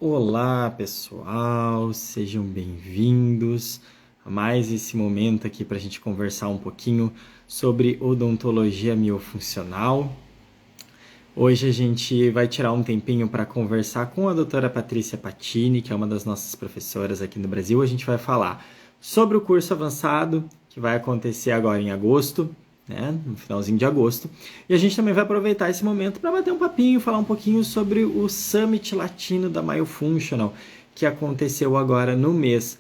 Olá, pessoal, sejam bem-vindos a mais esse momento aqui para a gente conversar um pouquinho sobre odontologia miofuncional. Hoje a gente vai tirar um tempinho para conversar com a doutora Patrícia Patini, que é uma das nossas professoras aqui no Brasil. A gente vai falar sobre o curso avançado, que vai acontecer agora em agosto, né, no finalzinho de agosto. E a gente também vai aproveitar esse momento para bater um papinho, falar um pouquinho sobre o Summit Latino da Myofunctional, que aconteceu agora no mês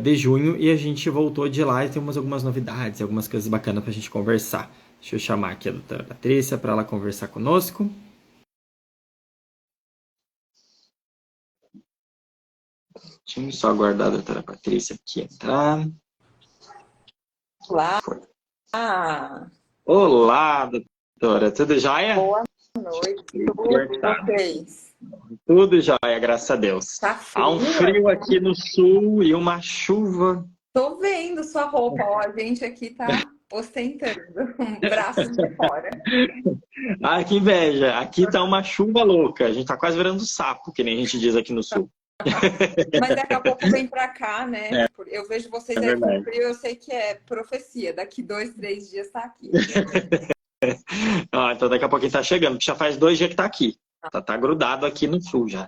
de junho, e a gente voltou de lá e temos algumas novidades, algumas coisas bacanas para a gente conversar. Deixa eu chamar aqui a doutora Patrícia para ela conversar conosco. Deixa eu só aguardar a doutora Patrícia aqui entrar. Olá! Olá, doutora. Tudo jóia? Boa noite. Tudo vocês? Tudo jóia, graças a Deus. Tá frio? Há um frio aqui no sul e uma chuva. Tô vendo sua roupa, ó. A gente aqui tá ostentando um braço de fora. Ah, que inveja. Aqui tá uma chuva louca. A gente tá quase virando sapo, que nem a gente diz aqui no sul. Mas daqui a pouco vem pra cá, né? Eu vejo vocês aí com frio, eu sei que é profecia. Daqui 2, 3 dias tá aqui. Então daqui a pouquinho tá chegando, porque já faz 2 dias que tá aqui. Tá grudado aqui no sul já.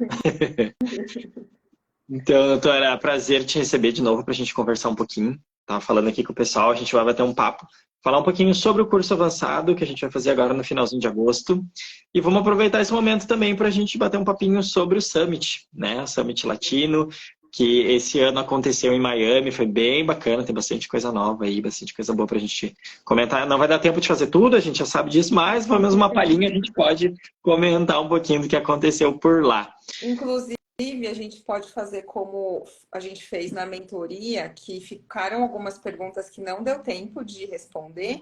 Então, doutora, é prazer te receber de novo para a gente conversar um pouquinho. Tava falando aqui com o pessoal, a gente vai bater um papo, falar um pouquinho sobre o curso avançado que a gente vai fazer agora no finalzinho de agosto. E vamos aproveitar esse momento também para a gente bater um papinho sobre o Summit, né? O Summit Latino, que esse ano aconteceu em Miami, foi bem bacana, tem bastante coisa nova aí, bastante coisa boa para a gente comentar. Não vai dar tempo de fazer tudo, a gente já sabe disso, mas pelo menos uma palhinha a gente pode comentar um pouquinho do que aconteceu por lá. Inclusive, a gente pode fazer como a gente fez na mentoria, que ficaram algumas perguntas que não deu tempo de responder,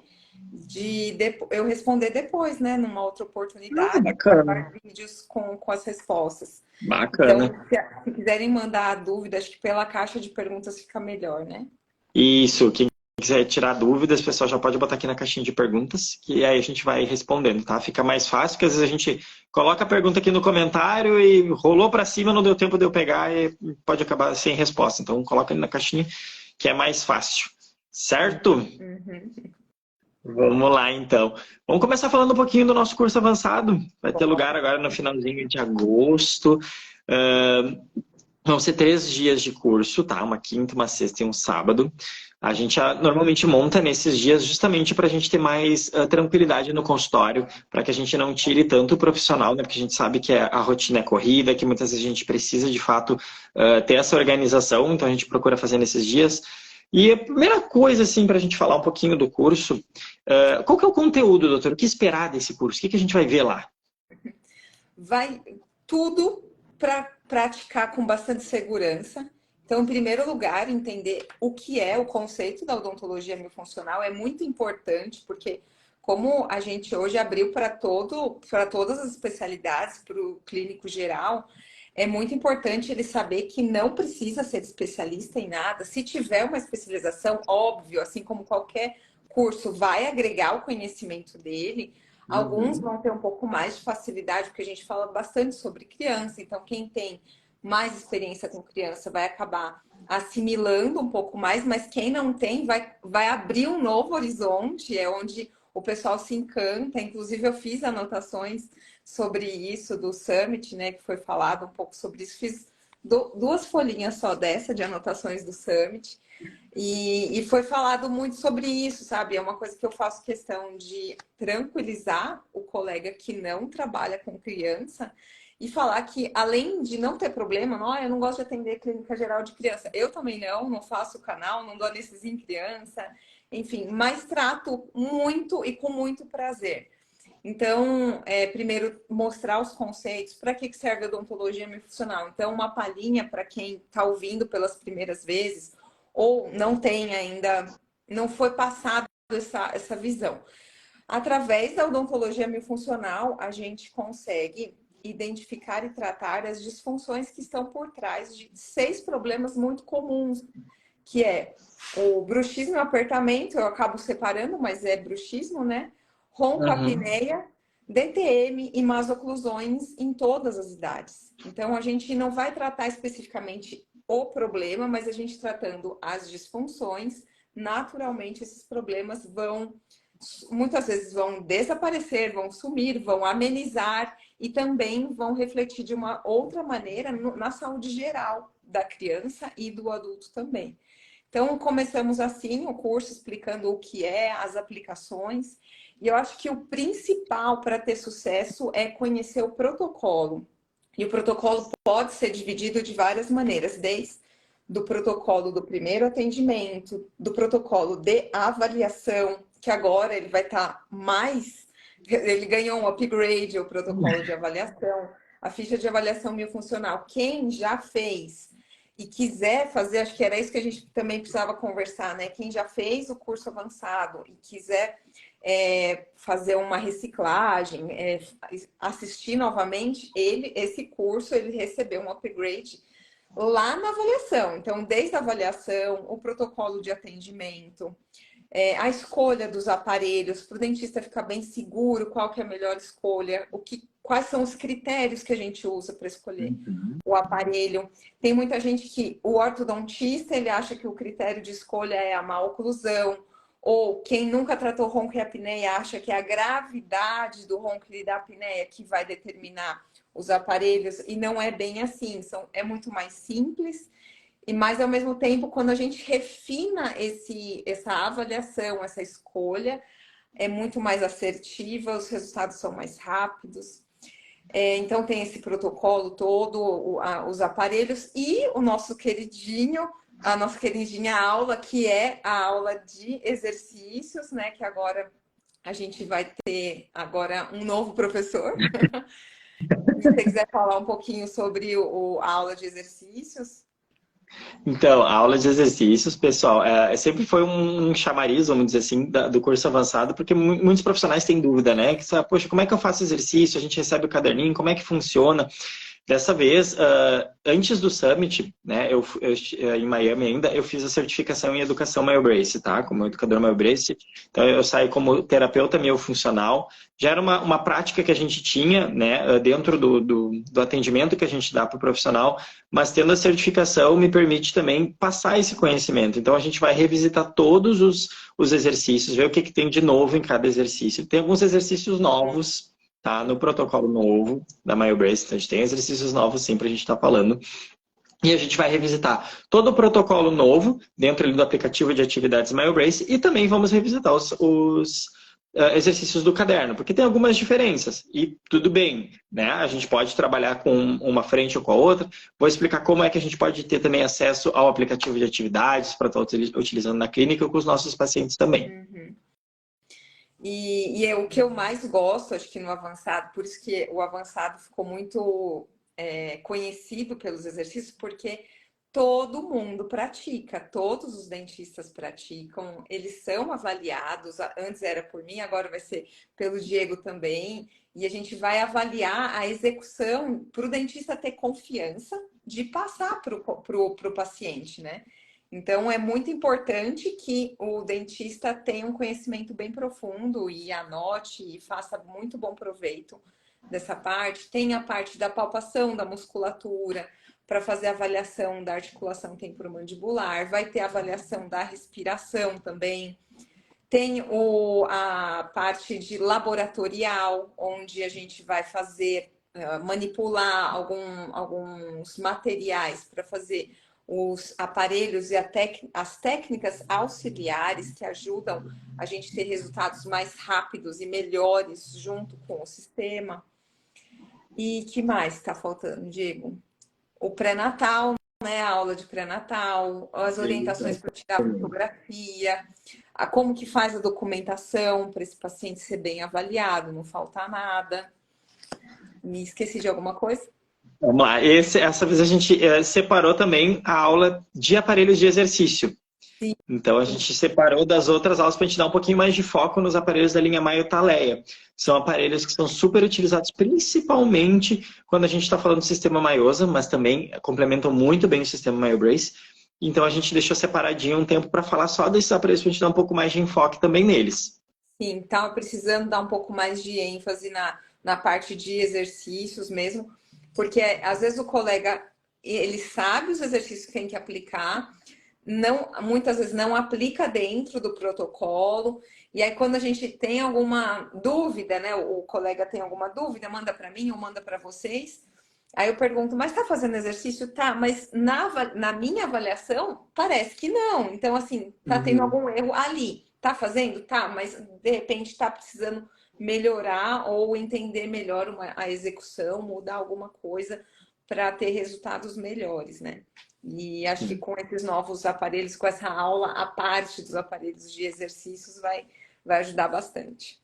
eu responder depois, né? Numa outra oportunidade, Bacana. vídeos com as respostas. Bacana. Então, se quiserem mandar a dúvida, acho que pela caixa de perguntas fica melhor, né? Isso, quem quiser tirar dúvidas, o pessoal já pode botar aqui na caixinha de perguntas, que aí a gente vai respondendo, tá? Fica mais fácil, porque às vezes a gente coloca a pergunta aqui no comentário e rolou para cima, não deu tempo de eu pegar e pode acabar sem resposta. Então coloca ali na caixinha, que é mais fácil, certo? Uhum. Vamos lá, então. Vamos começar falando um pouquinho do nosso curso avançado. Vai ter lugar agora no finalzinho de agosto. Vão ser 3 dias de curso, tá? Uma quinta, uma sexta e um sábado. A gente normalmente monta nesses dias justamente para a gente ter mais tranquilidade no consultório, para que a gente não tire tanto o profissional, né? Porque a gente sabe que a rotina é corrida, que muitas vezes a gente precisa de fato ter essa organização, então a gente procura fazer nesses dias. E a primeira coisa, assim, para a gente falar um pouquinho do curso, qual que é o conteúdo, doutor? O que esperar desse curso? O que a gente vai ver lá? Vai tudo para praticar com bastante segurança. Então, em primeiro lugar, entender o que é o conceito da odontologia miofuncional é muito importante, porque como a gente hoje abriu para todas as especialidades, para o clínico geral, é muito importante ele saber que não precisa ser especialista em nada. Se tiver uma especialização, óbvio, assim como qualquer curso, vai agregar o conhecimento dele. Alguns vão ter um pouco mais de facilidade, porque a gente fala bastante sobre criança. Então, quem tem mais experiência com criança vai acabar assimilando um pouco mais, mas quem não tem vai abrir um novo horizonte, é onde o pessoal se encanta. Inclusive, eu fiz anotações sobre isso do Summit, né, que foi falado um pouco sobre isso. Fiz 2 folhinhas só dessa de anotações do Summit. E foi falado muito sobre isso, sabe? É uma coisa que eu faço questão de tranquilizar o colega que não trabalha com criança e falar que, além de não ter problema, não, eu não gosto de atender clínica geral de criança. Eu também não faço canal, não dou anestesia em criança, enfim, mas trato muito e com muito prazer. Então, primeiro, mostrar os conceitos, para que serve a odontologia miofuncional. Então, uma palhinha para quem está ouvindo pelas primeiras vezes, ou não tem ainda, não foi passado essa visão. Através da odontologia miofuncional, a gente consegue identificar e tratar as disfunções que estão por trás de 6 problemas muito comuns, que é o bruxismo e o apertamento, eu acabo separando, mas é bruxismo, né? Ronco, apneia, DTM e masoclusões em todas as idades. Então, a gente não vai tratar especificamente o problema, mas a gente tratando as disfunções, naturalmente esses problemas muitas vezes vão desaparecer, vão sumir, vão amenizar e também vão refletir de uma outra maneira na saúde geral da criança e do adulto também. Então, começamos assim o curso explicando o que é, as aplicações. E eu acho que o principal para ter sucesso é conhecer o protocolo. E o protocolo pode ser dividido de várias maneiras, desde do protocolo do primeiro atendimento, do protocolo de avaliação, que agora ele vai estar mais... Ele ganhou um upgrade, o protocolo de avaliação, a ficha de avaliação miofuncional. Quem já fez e quiser fazer, acho que era isso que a gente também precisava conversar, né? Quem já fez o curso avançado e quiser fazer uma reciclagem, assistir novamente, esse curso ele recebeu um upgrade lá na avaliação. Então, desde a avaliação, o protocolo de atendimento, a escolha dos aparelhos, para o dentista ficar bem seguro, qual que é a melhor escolha, quais são os critérios que a gente usa para escolher o aparelho. Tem muita gente que, o ortodontista, ele acha que o critério de escolha é a maloclusão, ou quem nunca tratou ronco e apneia acha que é a gravidade do ronco e da apneia que vai determinar os aparelhos, e não é bem assim, é muito mais simples. Mas, ao mesmo tempo, quando a gente refina essa avaliação, essa escolha, é muito mais assertiva, os resultados são mais rápidos. Então, tem esse protocolo todo, os aparelhos e o nosso queridinho, a nossa queridinha aula, que é a aula de exercícios, né? Que agora a gente vai ter agora um novo professor. Se você quiser falar um pouquinho sobre a aula de exercícios. Então, a aula de exercícios, pessoal, sempre foi um chamariz, vamos dizer assim, do curso avançado, porque muitos profissionais têm dúvida, né? Que, poxa, como é que eu faço exercício? A gente recebe o caderninho, como é que funciona? Dessa vez, antes do Summit, né, em Miami ainda, eu fiz a certificação em Educação Myobrace, tá? Como educador Myobrace. Então, eu saí como terapeuta miofuncional. Já era uma prática que a gente tinha, né, dentro do atendimento que a gente dá para o profissional, mas tendo a certificação me permite também passar esse conhecimento. Então, a gente vai revisitar todos os exercícios, ver o que tem de novo em cada exercício. Tem alguns exercícios novos, tá? No protocolo novo da Myobrace, então a gente tem exercícios novos sim para a gente estar falando. E a gente vai revisitar todo o protocolo novo dentro do aplicativo de atividades Myobrace e também vamos revisitar os exercícios do caderno, porque tem algumas diferenças e tudo bem, né? A gente pode trabalhar com uma frente ou com a outra. Vou explicar como é que a gente pode ter também acesso ao aplicativo de atividades para estar utilizando na clínica com os nossos pacientes também. Uhum. E é o que eu mais gosto, acho que no avançado, por isso que o avançado ficou muito conhecido pelos exercícios, porque todo mundo pratica, todos os dentistas praticam, eles são avaliados, antes era por mim, agora vai ser pelo Diego também, e a gente vai avaliar a execução para o dentista ter confiança de passar para o paciente, né? Então, é muito importante que o dentista tenha um conhecimento bem profundo e anote e faça muito bom proveito dessa parte. Tem a parte da palpação da musculatura, para fazer a avaliação da articulação temporomandibular. Vai ter a avaliação da respiração também. Tem a parte de laboratorial, onde a gente vai fazer, manipular alguns materiais para fazer os aparelhos e as técnicas auxiliares que ajudam a gente ter resultados mais rápidos e melhores junto com o sistema. E que mais está faltando, Diego? O pré-natal, né? A aula de pré-natal, as orientações para tirar fotografia, como que faz a documentação para esse paciente ser bem avaliado, não faltar nada. Me esqueci de alguma coisa? Vamos lá. Essa vez a gente separou também a aula de aparelhos de exercício. Sim. Então, a gente separou das outras aulas para a gente dar um pouquinho mais de foco nos aparelhos da linha Myo-Taleia. São aparelhos que são super utilizados, principalmente quando a gente está falando do sistema Myosa, mas também complementam muito bem o sistema Myobrace. Então, a gente deixou separadinho um tempo para falar só desses aparelhos, para a gente dar um pouco mais de enfoque também neles. Sim, estava precisando dar um pouco mais de ênfase na parte de exercícios mesmo, porque às vezes o colega ele sabe os exercícios que tem que aplicar, não, muitas vezes não aplica dentro do protocolo, e aí quando a gente tem alguma dúvida, né, o colega tem alguma dúvida, manda para mim ou manda para vocês. Aí eu pergunto, mas está fazendo exercício? Tá, mas na minha avaliação, parece que não. Então, assim, tá tendo Uhum. algum erro ali. Tá fazendo? Tá, mas de repente está precisando melhorar ou entender melhor a execução, mudar alguma coisa para ter resultados melhores, né? E acho que com esses novos aparelhos, com essa aula, a parte dos aparelhos de exercícios vai ajudar bastante.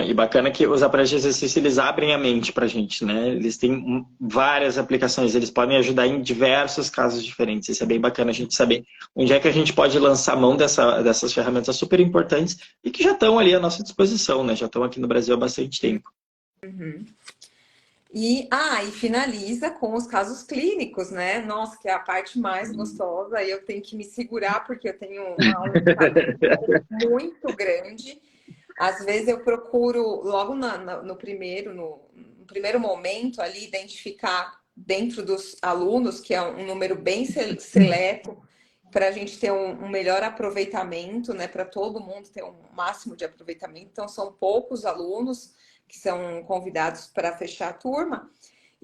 E bacana que os aparelhos de exercício, eles abrem a mente pra gente, né? Eles têm várias aplicações, eles podem ajudar em diversos casos diferentes. Isso é bem bacana a gente saber onde é que a gente pode lançar mão dessas ferramentas super importantes e que já estão ali à nossa disposição, né? Já estão aqui no Brasil há bastante tempo. E finaliza com os casos clínicos, né? Nossa, que é a parte mais gostosa. E eu tenho que me segurar porque eu tenho uma aula de caso clínico muito grande. Às vezes eu procuro logo no primeiro momento ali identificar dentro dos alunos, que é um número bem seleto, para a gente ter um melhor aproveitamento, né? Para todo mundo ter um máximo de aproveitamento. Então, são poucos alunos que são convidados para fechar a turma.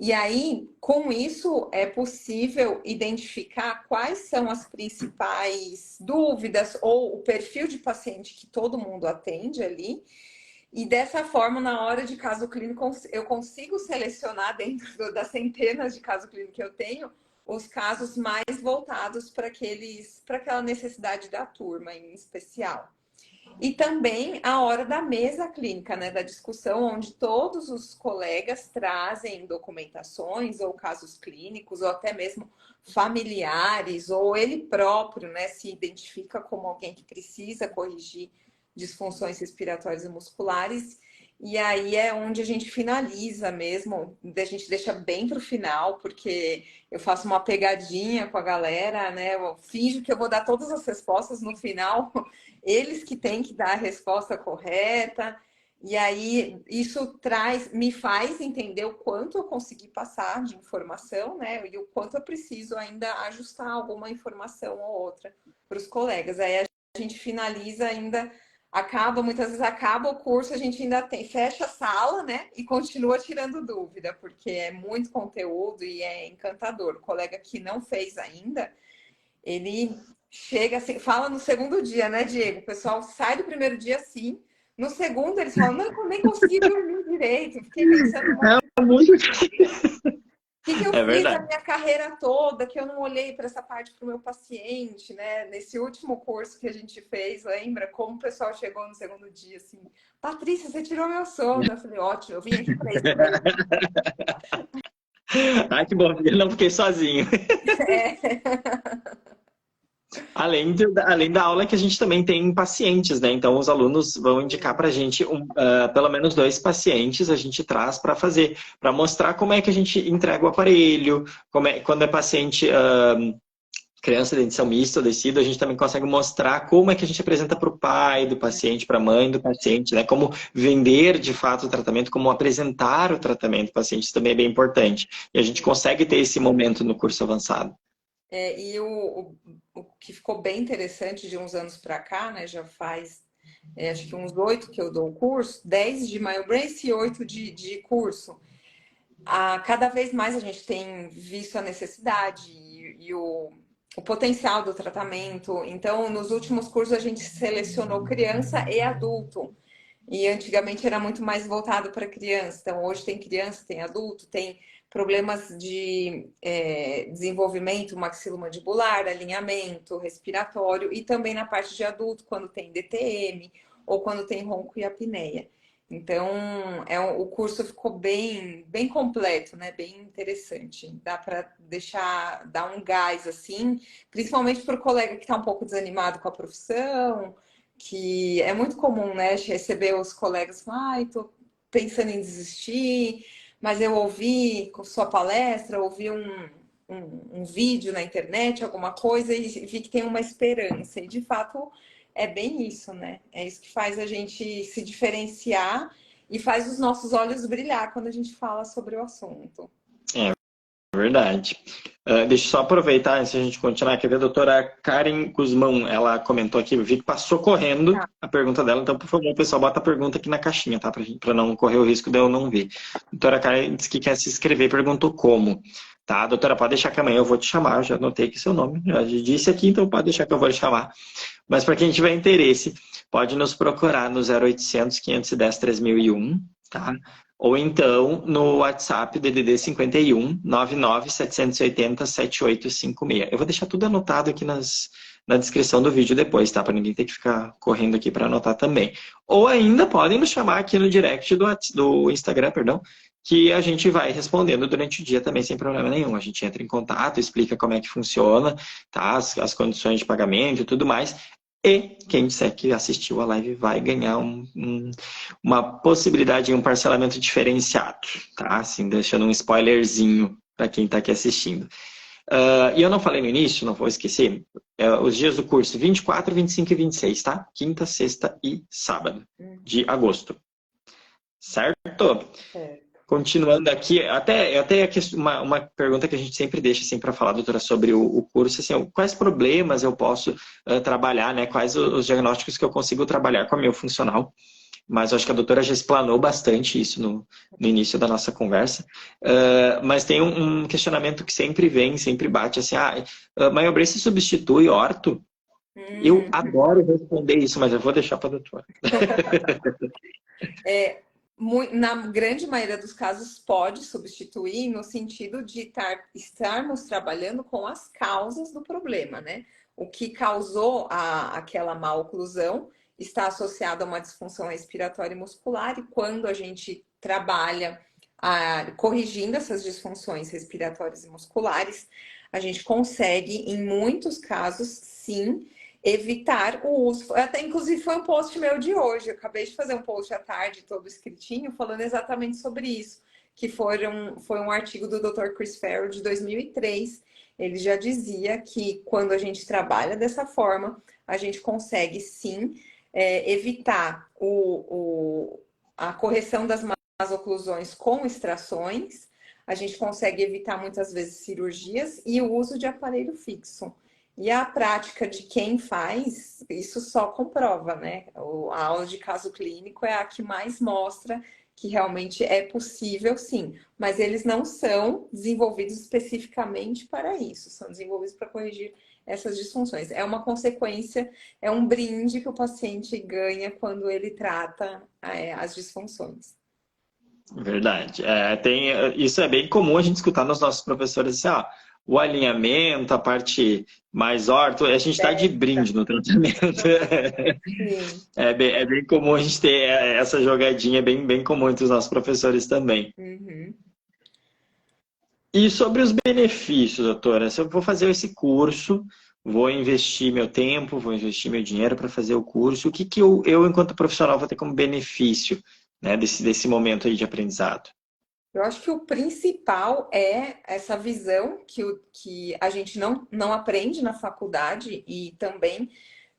E aí, com isso, é possível identificar quais são as principais dúvidas ou o perfil de paciente que todo mundo atende ali. E dessa forma, na hora de caso clínico, eu consigo selecionar dentro das centenas de casos clínicos que eu tenho, os casos mais voltados para aquela necessidade da turma em especial. E também a hora da mesa clínica, né, da discussão, onde todos os colegas trazem documentações ou casos clínicos, ou até mesmo familiares, ou ele próprio, né, se identifica como alguém que precisa corrigir disfunções respiratórias e musculares. E aí é onde a gente finaliza mesmo, a gente deixa bem para o final, porque eu faço uma pegadinha com a galera, né? Eu finjo que eu vou dar todas as respostas no final, eles que têm que dar a resposta correta. E aí isso me faz entender o quanto eu consegui passar de informação, né? E o quanto eu preciso ainda ajustar alguma informação ou outra para os colegas. Aí a gente finaliza ainda, muitas vezes acaba o curso, a gente ainda fecha a sala, né? E continua tirando dúvida, porque é muito conteúdo e é encantador. O colega que não fez ainda, ele chega assim, fala no segundo dia, né, Diego? O pessoal sai do primeiro dia assim, no segundo eles falam, não, eu nem consegui dormir direito, fiquei pensando um monte de É muito. que eu É fiz a verdade. minha carreira toda, que eu não olhei para essa parte para o meu paciente, né? Nesse último curso que a gente fez, lembra? Como o pessoal chegou no segundo dia, assim, Patrícia, você tirou meu sono. Eu falei, ótimo, eu vim aqui para isso mesmo. Ai, que bom, eu não fiquei sozinho. É. Além da aula que a gente também tem pacientes, né? Então, os alunos vão indicar para a gente pelo menos 2 pacientes a gente traz para fazer, para mostrar como é que a gente entrega o aparelho, quando é paciente, criança de dentição mista ou descido, a gente também consegue mostrar como é que a gente apresenta para o pai do paciente, para a mãe do paciente, né? Como vender de fato o tratamento, como apresentar o tratamento para o paciente, isso também é bem importante. E a gente consegue ter esse momento no curso avançado. E o que ficou bem interessante de uns anos para cá, né? Já faz acho que uns 8 que eu dou o curso, 10 de MyoBrace e 8 de curso. Cada vez mais a gente tem visto a necessidade e o potencial do tratamento. Então, nos últimos cursos, a gente selecionou criança e adulto. E antigamente era muito mais voltado para criança. Então, hoje tem criança, tem adulto, tem problemas de desenvolvimento maxilomandibular, alinhamento, respiratório, e também na parte de adulto, quando tem DTM ou quando tem ronco e apneia. Então, o curso ficou bem completo, né? Bem interessante. Dá para dar um gás assim, principalmente para o colega que está um pouco desanimado com a profissão, que é muito comum, né? Receber os colegas falar, ai, tô pensando em desistir, mas eu ouvi com sua palestra, ouvi um vídeo na internet, alguma coisa, e vi que tem uma esperança. E de fato é bem isso, né? É isso que faz a gente se diferenciar e faz os nossos olhos brilhar quando a gente fala sobre o assunto. Verdade. Deixa eu só aproveitar antes de a gente continuar. Quer ver a doutora Karen Guzmão? Ela comentou aqui, eu vi que passou correndo Tá. a pergunta dela. Então, por favor, pessoal, bota a pergunta aqui na caixinha, tá? Para não correr o risco de eu não ver. A doutora Karen disse que quer se inscrever, perguntou como. Tá, doutora, pode deixar que amanhã eu vou te chamar. Eu já anotei aqui seu nome, já disse aqui, então pode deixar que eu vou te chamar. Mas para quem tiver interesse, pode nos procurar no 0800 510 3001, tá? Ou então no WhatsApp DDD 51 99 780 7856. Eu vou deixar tudo anotado aqui na descrição do vídeo depois, tá? Para ninguém ter que ficar correndo aqui para anotar também. Ou ainda podem nos chamar aqui no direct do Instagram, perdão, que a gente vai respondendo durante o dia também sem problema nenhum. A gente entra em contato, explica como é que funciona, tá? As condições de pagamento e tudo mais. E quem disser que assistiu a live vai ganhar uma possibilidade, um parcelamento diferenciado, tá? Assim, deixando um spoilerzinho para quem está aqui assistindo. E eu não falei no início, não vou esquecer, os dias do curso 24, 25 e 26, tá? Quinta, sexta e sábado de agosto. Certo? É. Continuando aqui, até uma pergunta que a gente sempre deixa assim, para falar, doutora, sobre o curso, assim, quais problemas eu posso trabalhar, né? Quais os diagnósticos que eu consigo trabalhar com a miofuncional? Mas eu acho que a doutora já explanou bastante isso no início da nossa conversa. Mas tem um questionamento que sempre vem, sempre bate, assim, Myobrace substitui orto? Eu adoro responder isso, mas eu vou deixar para a doutora. Na grande maioria dos casos, pode substituir no sentido de estarmos trabalhando com as causas do problema, né? O que causou aquela má oclusão está associado a uma disfunção respiratória e muscular, e quando a gente trabalha corrigindo essas disfunções respiratórias e musculares, a gente consegue, em muitos casos, sim, evitar o uso. Até, inclusive, foi um post meu de hoje. Eu acabei de fazer um post à tarde, todo escritinho, falando exatamente sobre isso. Que foi um artigo do Dr. Chris Farrell, de 2003. Ele já dizia que quando a gente trabalha dessa forma, a gente consegue, sim, evitar a correção das más oclusões com extrações. A gente consegue evitar, muitas vezes, cirurgias e o uso de aparelho fixo. E a prática de quem faz, isso só comprova, né? A aula de caso clínico é a que mais mostra que realmente é possível, sim. Mas eles não são desenvolvidos especificamente para isso. São desenvolvidos para corrigir essas disfunções. É uma consequência, é um brinde que o paciente ganha quando ele trata as disfunções. Verdade. Isso é bem comum a gente escutar nos nossos professores assim, o alinhamento, a parte mais orto, a gente está de brinde no tratamento. Sim. É bem comum a gente ter essa jogadinha, bem comum entre os nossos professores também. Uhum. E sobre os benefícios, doutora, se eu vou fazer esse curso, vou investir meu tempo, vou investir meu dinheiro para fazer o curso, o que eu, enquanto profissional, vou ter como benefício, né, desse momento aí de aprendizado? Eu acho que o principal é essa visão que a gente não aprende na faculdade e também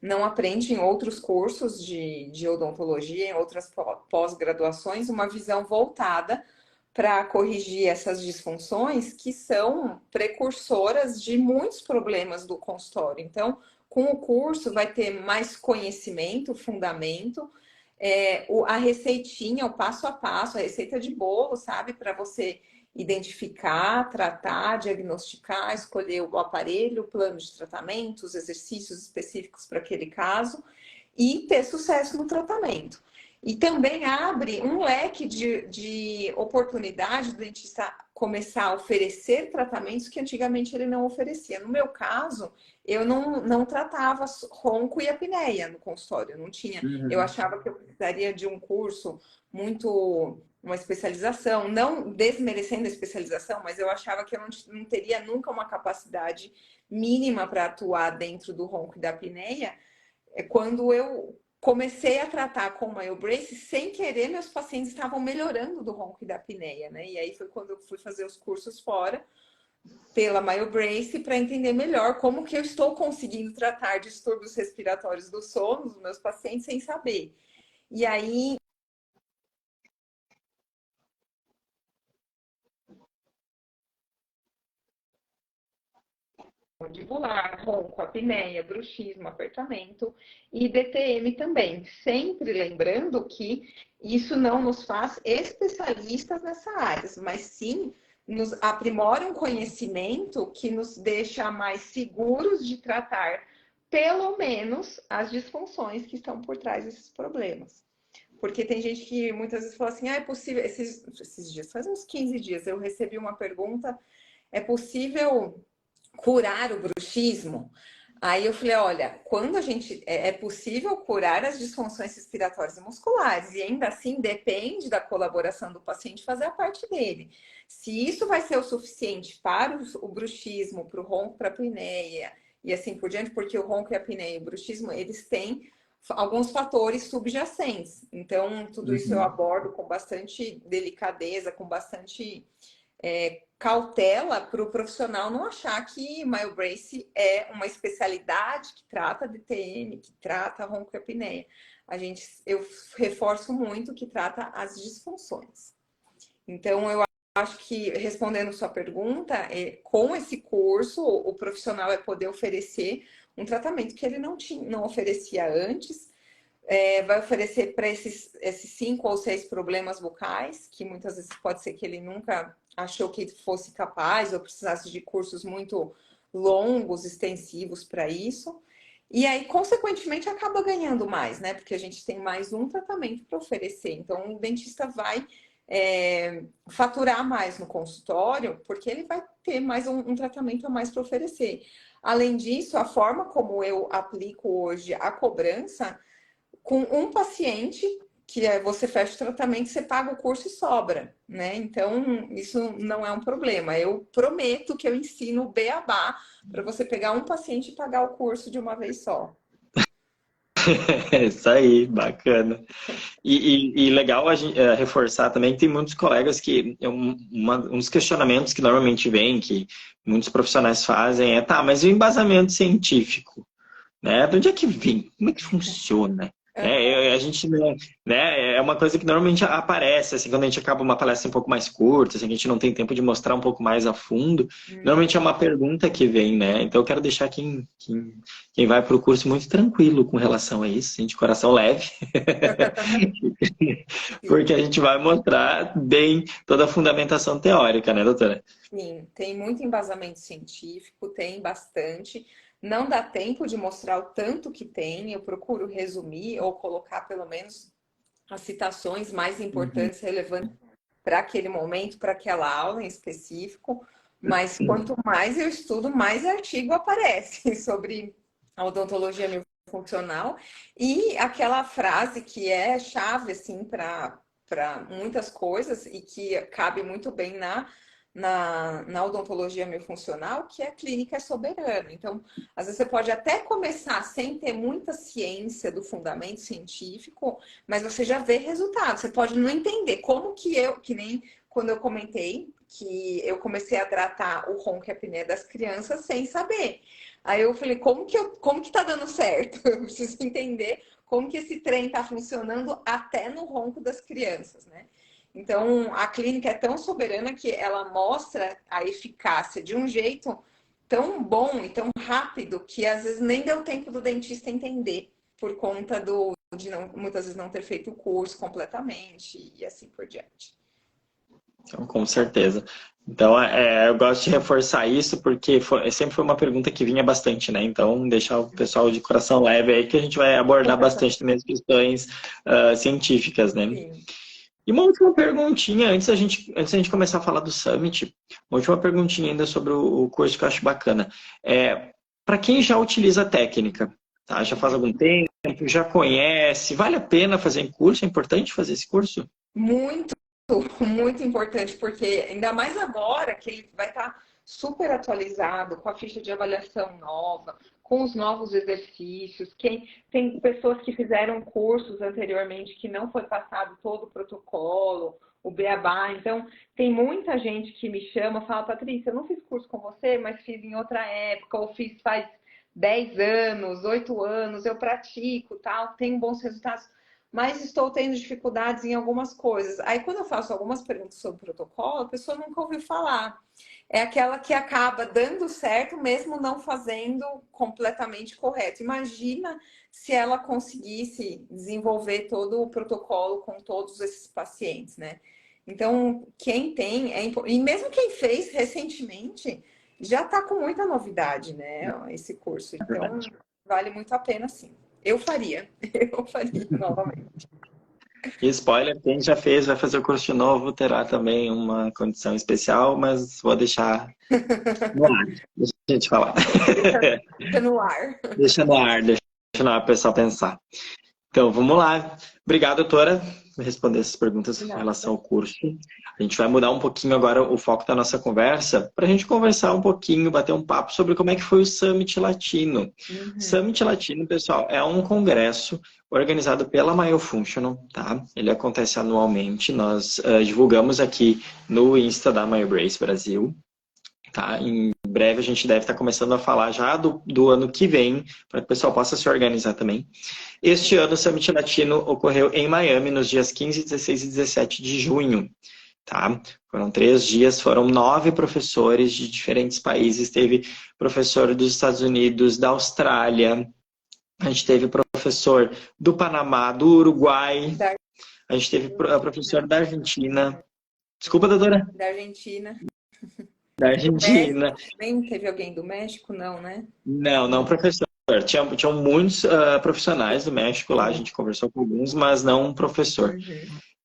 não aprende em outros cursos de odontologia, em outras pós-graduações, uma visão voltada para corrigir essas disfunções que são precursoras de muitos problemas do consultório. Então, com o curso vai ter mais conhecimento, fundamento, a receitinha, o passo a passo, a receita de bolo, sabe? Para você identificar, tratar, diagnosticar, escolher o aparelho, o plano de tratamento, os exercícios específicos para aquele caso e ter sucesso no tratamento. E também abre um leque de oportunidade do dentista começar a oferecer tratamentos que antigamente ele não oferecia. No meu caso, eu não tratava ronco e apneia no consultório, eu não tinha. Eu achava que eu precisaria de um curso uma especialização, não desmerecendo a especialização, mas eu achava que eu não teria nunca uma capacidade mínima para atuar dentro do ronco e da apneia. Quando eu comecei a tratar com o Myobrace, sem querer, meus pacientes estavam melhorando do ronco e da apneia, né? E aí foi quando eu fui fazer os cursos fora, pela MyoBrace para entender melhor como que eu estou conseguindo tratar distúrbios respiratórios do sono dos meus pacientes sem saber. E aí mandibular, ronco, apneia, bruxismo, apertamento e DTM também. Sempre lembrando que isso não nos faz especialistas nessa área, mas sim nos aprimora um conhecimento que nos deixa mais seguros de tratar, pelo menos, as disfunções que estão por trás desses problemas. Porque tem gente que muitas vezes fala assim, é possível, esses dias, faz uns 15 dias, eu recebi uma pergunta, é possível curar o bruxismo? Aí eu falei, olha, quando a gente é possível curar as disfunções respiratórias e musculares, e ainda assim depende da colaboração do paciente fazer a parte dele. Se isso vai ser o suficiente para o bruxismo, para o ronco, para a apneia e assim por diante, porque o ronco e a apneia e o bruxismo, eles têm alguns fatores subjacentes. Então, tudo isso eu Uhum. abordo com bastante delicadeza, com bastante cautela para o profissional não achar que MyoBrace é uma especialidade que trata DTM, que trata roncoapneia. Eu reforço muito que trata as disfunções. Então, eu acho que, respondendo sua pergunta, com esse curso, o profissional vai poder oferecer um tratamento que ele não oferecia antes, vai oferecer para esses 5 ou 6 problemas bucais, que muitas vezes pode ser que ele nunca achou que fosse capaz ou precisasse de cursos muito longos, extensivos para isso. E aí, consequentemente, acaba ganhando mais, né? Porque a gente tem mais um tratamento para oferecer. Então, o dentista vai faturar mais no consultório, porque ele vai ter mais um tratamento a mais para oferecer. Além disso, a forma como eu aplico hoje a cobrança com um paciente, que você fecha o tratamento, você paga o curso e sobra, né? Então, isso não é um problema. Eu prometo que eu ensino o beabá para você pegar um paciente e pagar o curso de uma vez só. Isso aí, bacana. E legal a gente reforçar também que tem muitos colegas que um dos questionamentos que normalmente vem, que muitos profissionais fazem é, tá, mas e o embasamento científico? Né? De onde é que vem? Como é que funciona? A gente, né, é uma coisa que normalmente aparece, assim, quando a gente acaba uma palestra um pouco mais curta, assim, a gente não tem tempo de mostrar um pouco mais a fundo, normalmente é uma pergunta que vem, né? Então eu quero deixar quem vai para o curso muito tranquilo com relação a isso, assim, de coração leve, porque a gente vai mostrar bem toda a fundamentação teórica, né, doutora? Sim, tem muito embasamento científico, tem bastante. Não dá tempo de mostrar o tanto que tem, eu procuro resumir ou colocar pelo menos as citações mais Uhum. importantes, relevantes para aquele momento, para aquela aula em específico. Mas quanto mais eu estudo, mais artigo aparece sobre a odontologia miofuncional e aquela frase que é chave assim para muitas coisas e que cabe muito bem na odontologia miofuncional, que a clínica é soberana. Então, às vezes você pode até começar sem ter muita ciência do fundamento científico, mas você já vê resultado. Você pode não entender como que nem quando eu comentei que eu comecei a tratar o ronco e a apneia das crianças sem saber. Aí eu falei, como que tá dando certo? Eu preciso entender como que esse trem tá funcionando até no ronco das crianças, né? Então, a clínica é tão soberana que ela mostra a eficácia de um jeito tão bom e tão rápido que às vezes nem deu tempo do dentista entender por conta de muitas vezes não ter feito o curso completamente e assim por diante. Então, com certeza. Então, eu gosto de reforçar isso porque sempre foi uma pergunta que vinha bastante, né? Então, deixar o pessoal de coração leve aí que a gente vai abordar bastante também as questões científicas, né? Sim. E uma última perguntinha, antes da gente começar a falar do Summit, uma última perguntinha ainda sobre o curso que eu acho bacana. Para quem já utiliza a técnica, tá? Já faz algum tempo, já conhece, vale a pena fazer curso? É importante fazer esse curso? Muito, muito importante, porque ainda mais agora que ele vai estar super atualizado, com a ficha de avaliação nova, com os novos exercícios. Tem pessoas que fizeram cursos anteriormente que não foi passado todo o protocolo, o o beabá. Então, tem muita gente que me chama, fala, Patrícia, eu não fiz curso com você, mas fiz em outra época, ou fiz faz 10 anos, 8 anos, eu pratico, tal, tenho bons resultados, mas estou tendo dificuldades em algumas coisas. Aí, quando eu faço algumas perguntas sobre o protocolo, a pessoa nunca ouviu falar. É aquela que acaba dando certo, mesmo não fazendo completamente correto. Imagina se ela conseguisse desenvolver todo o protocolo com todos esses pacientes, né? Então, quem tem, e mesmo quem fez recentemente, já está com muita novidade, né? Esse curso. É Então, verdade. vale muito a pena, sim. Eu faria, eu faria novamente. E spoiler, quem já fez vai fazer o curso de novo, terá também uma condição especial, mas vou deixar no ar, deixa a gente falar. Fica no ar. Deixa no ar o pessoal pensar. Então, vamos lá. Obrigado, doutora, por responder essas perguntas em relação ao curso. A gente vai mudar um pouquinho agora o foco da nossa conversa para a gente conversar um pouquinho, bater um papo sobre como é que foi o Summit Latino. Summit Latino, pessoal, é um congresso organizado pela Myofunctional, tá? Ele acontece anualmente. Nós divulgamos aqui no Insta da MyoBrace Brasil. Tá? Em breve a gente deve estar começando a falar já do ano que vem, para que o pessoal possa se organizar também. Este ano o Summit Latino ocorreu em Miami, nos dias 15, 16 e 17 de junho. Tá? Foram 3 dias, foram 9 professores de diferentes países. Teve professor dos Estados Unidos, da Austrália, a gente teve professor do Panamá, do Uruguai, a gente teve professor da Argentina. Desculpa, doutora? Da Argentina. Da Argentina. Nem teve alguém do México, não, né? Não, professor. Tinham muitos profissionais do México lá, a gente conversou com alguns, mas não um professor.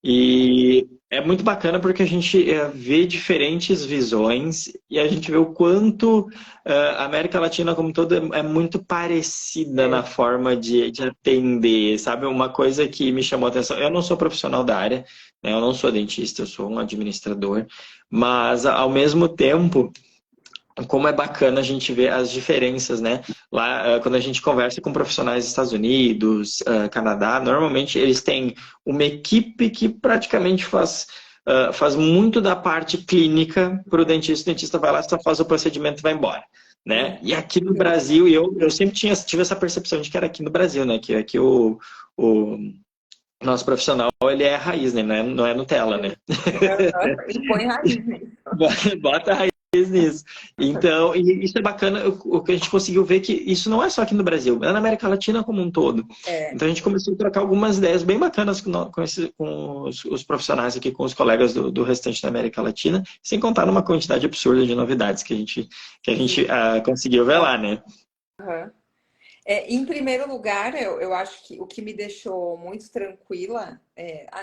E é muito bacana porque a gente vê diferentes visões e a gente vê o quanto a América Latina como um todo é muito parecida na forma de atender, sabe? Uma coisa que me chamou a atenção, eu não sou profissional da área, né? Eu não sou dentista, eu sou um administrador, mas ao mesmo tempo como é bacana a gente ver as diferenças, né? Lá, quando a gente conversa com profissionais dos Estados Unidos, Canadá, normalmente eles têm uma equipe que praticamente faz muito da parte clínica para o dentista vai lá, só faz o procedimento e vai embora. Né? E aqui no Brasil, eu sempre tive essa percepção de que era aqui no Brasil, né? Que aqui o nosso profissional, ele é raiz, né? Não é Nutella, né? Ele põe raiz nisso. Bota raiz nisso. Então, e isso é bacana, o que a gente conseguiu ver que isso não é só aqui no Brasil, é na América Latina como um todo. Então a gente começou a trocar algumas ideias bem bacanas com os profissionais aqui, com os colegas do restante da América Latina, sem contar numa quantidade absurda de novidades que a gente conseguiu ver lá, né? Em primeiro lugar, eu acho que o que me deixou muito tranquila,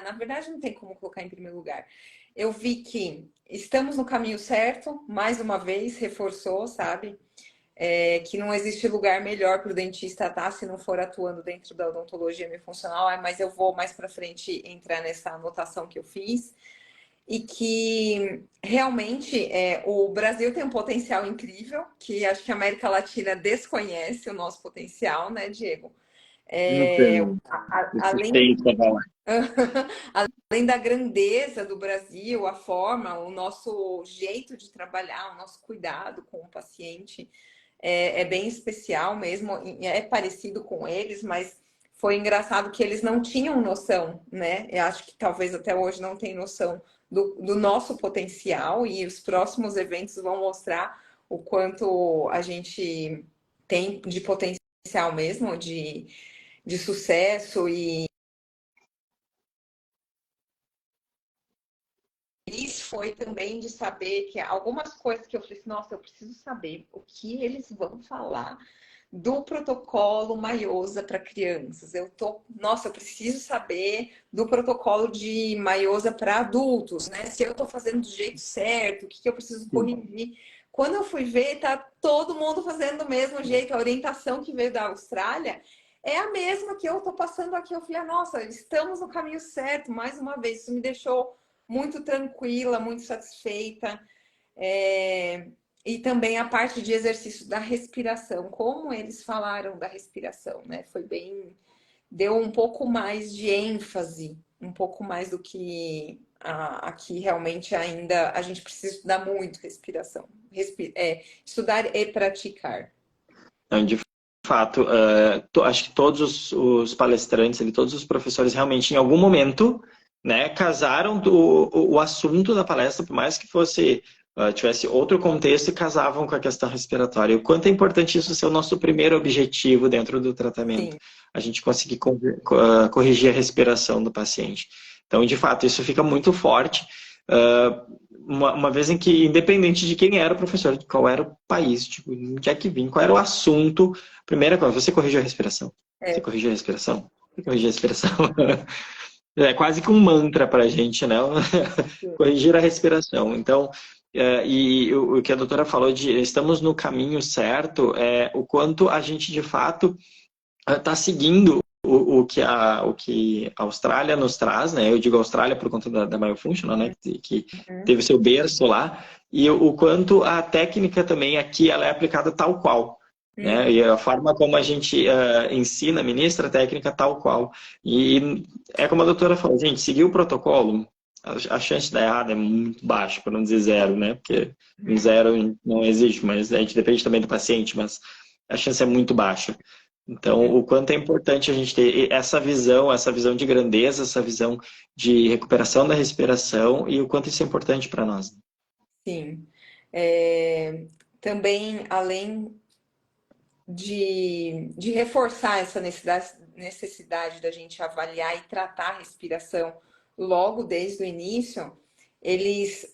na verdade não tem como colocar em primeiro lugar. Eu vi que estamos no caminho certo, mais uma vez, reforçou, sabe? Que não existe lugar melhor para o dentista estar se não for atuando dentro da odontologia miofuncional, mas eu vou mais para frente entrar nessa anotação que eu fiz. E que realmente o Brasil tem um potencial incrível, que acho que a América Latina desconhece o nosso potencial, né, Diego? Além da grandeza do Brasil, a forma, o nosso jeito de trabalhar, o nosso cuidado com o paciente é bem especial mesmo, é parecido com eles, mas foi engraçado que eles não tinham noção, né? Eu acho que talvez até hoje não tem noção do nosso potencial e os próximos eventos vão mostrar o quanto a gente tem de potencial mesmo, de sucesso e isso foi também de saber que algumas coisas que eu falei assim, nossa, eu preciso saber o que eles vão falar do protocolo Maiosa para crianças. Nossa, eu preciso saber do protocolo de Maiosa para adultos, né? Se eu estou fazendo do jeito certo, o que eu preciso corrigir. Quando eu fui ver, tá todo mundo fazendo do mesmo jeito. A orientação que veio da Austrália é a mesma que eu estou passando aqui. Eu falei, nossa, estamos no caminho certo. Mais uma vez, isso me deixou muito tranquila, muito satisfeita. E também a parte de exercício da respiração, como eles falaram da respiração, né? Foi bem, deu um pouco mais de ênfase um pouco mais do que aqui realmente ainda a gente precisa estudar muito respiração. Estudar e praticar. Então, de fato, acho que todos os palestrantes, todos os professores realmente em algum momento, né, casaram o assunto da palestra, por mais que fosse tivesse outro contexto, e casavam com a questão respiratória. O quanto é importante isso ser o nosso primeiro objetivo dentro do tratamento. Sim. A gente conseguir corrigir a respiração do paciente. Então, de fato, isso fica muito forte. Uma vez em que, independente de quem era o professor, de qual era o país, tipo, onde é que vinha, qual era o assunto, primeira coisa, você corrigiu a respiração. Você corrigiu a respiração? Você corrigiu a respiração. É quase que um mantra para a gente, né? Corrigir a respiração. Então, e o que a doutora falou de estamos no caminho certo, o quanto a gente, de fato, está seguindo o que a Austrália nos traz, né? Eu digo Austrália por conta da Myofunctional, né? Que teve seu berço lá, e o quanto a técnica também aqui ela é aplicada tal qual. Né? E a forma como a gente ensina, ministra a técnica tal qual. E é como a doutora falou, gente, seguir o protocolo, a chance de dar errado é muito baixa, para não dizer zero, né? Porque um zero não existe, mas a gente depende também do paciente, mas a chance é muito baixa. Então, o quanto é importante a gente ter essa visão de grandeza, essa visão de recuperação da respiração e o quanto isso é importante para nós. Sim. Também, além de reforçar essa necessidade da gente avaliar e tratar a respiração logo desde o início, eles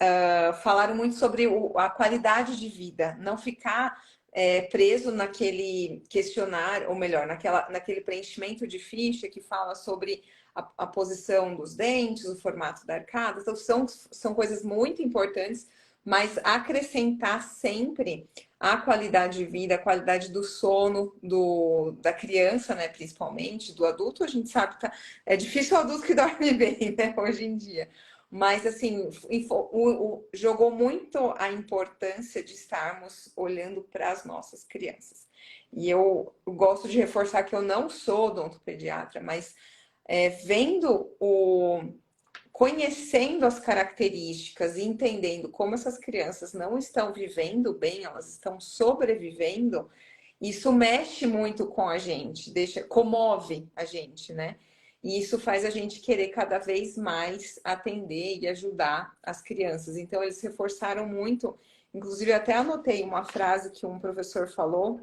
falaram muito sobre a qualidade de vida, não ficar preso naquele questionário, ou melhor, naquele preenchimento de ficha que fala sobre a posição dos dentes, o formato da arcada. Então, são coisas muito importantes, mas acrescentar sempre a qualidade de vida, a qualidade do sono da criança, né, principalmente, do adulto, a gente sabe que é difícil o adulto que dorme bem, né, hoje em dia. Mas, assim, jogou muito a importância de estarmos olhando para as nossas crianças. E eu gosto de reforçar que eu não sou odontopediatra, mas conhecendo as características e entendendo como essas crianças não estão vivendo bem, elas estão sobrevivendo, isso mexe muito com a gente, comove a gente, né? E isso faz a gente querer cada vez mais atender e ajudar as crianças. Então, eles reforçaram muito, inclusive até anotei uma frase que um professor falou,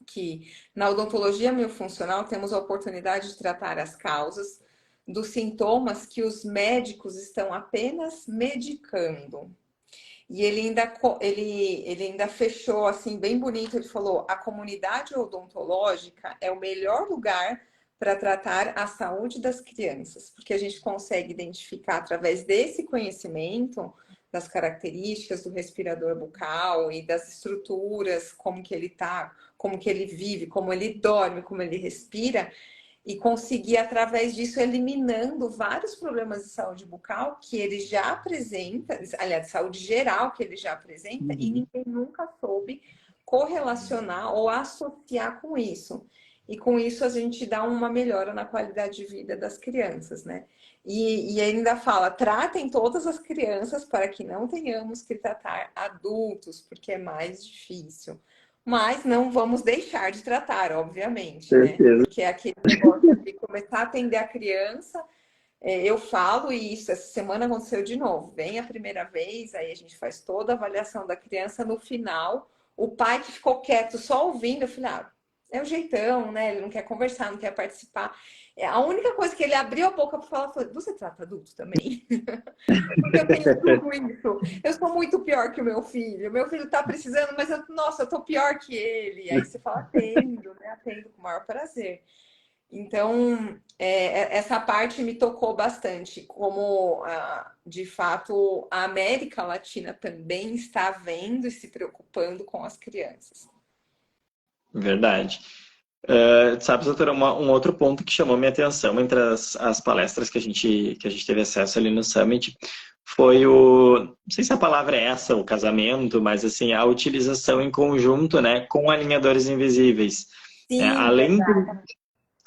que na odontologia miofuncional temos a oportunidade de tratar as causas dos sintomas que os médicos estão apenas medicando. E ele ainda fechou assim bem bonito, ele falou: a comunidade odontológica é o melhor lugar para tratar a saúde das crianças, porque a gente consegue identificar através desse conhecimento das características do respirador bucal e das estruturas, como que ele tá, como que ele vive, como ele dorme, como ele respira, e conseguir, através disso, eliminando vários problemas de saúde bucal que ele já apresenta, aliás, de saúde geral que ele já apresenta, e ninguém nunca soube correlacionar ou associar com isso. E com isso a gente dá uma melhora na qualidade de vida das crianças, né? E ainda fala, tratem todas as crianças para que não tenhamos que tratar adultos, porque é mais difícil. Mas não vamos deixar de tratar, obviamente, né? Porque é aquele negócio de começar a atender a criança, eu falo, e isso essa semana aconteceu de novo. Vem a primeira vez, aí a gente faz toda a avaliação da criança, no final, o pai que ficou quieto só ouvindo, eu falei, é o jeitão, né? Ele não quer conversar, não quer participar. A única coisa que ele abriu a boca para falar foi: você trata adulto também? Porque eu tenho tudo isso. Eu sou muito pior que o meu filho. Meu filho tá precisando, mas eu tô pior que ele. Aí você fala: atendo, né? Atendo com o maior prazer. Então, essa parte me tocou bastante, como, de fato, a América Latina também está vendo e se preocupando com as crianças. Verdade. Sabe, doutora, um outro ponto que chamou minha atenção entre as palestras que a gente teve acesso ali no Summit foi não sei se a palavra é essa, o casamento, mas assim, a utilização em conjunto, né, com alinhadores invisíveis. Sim,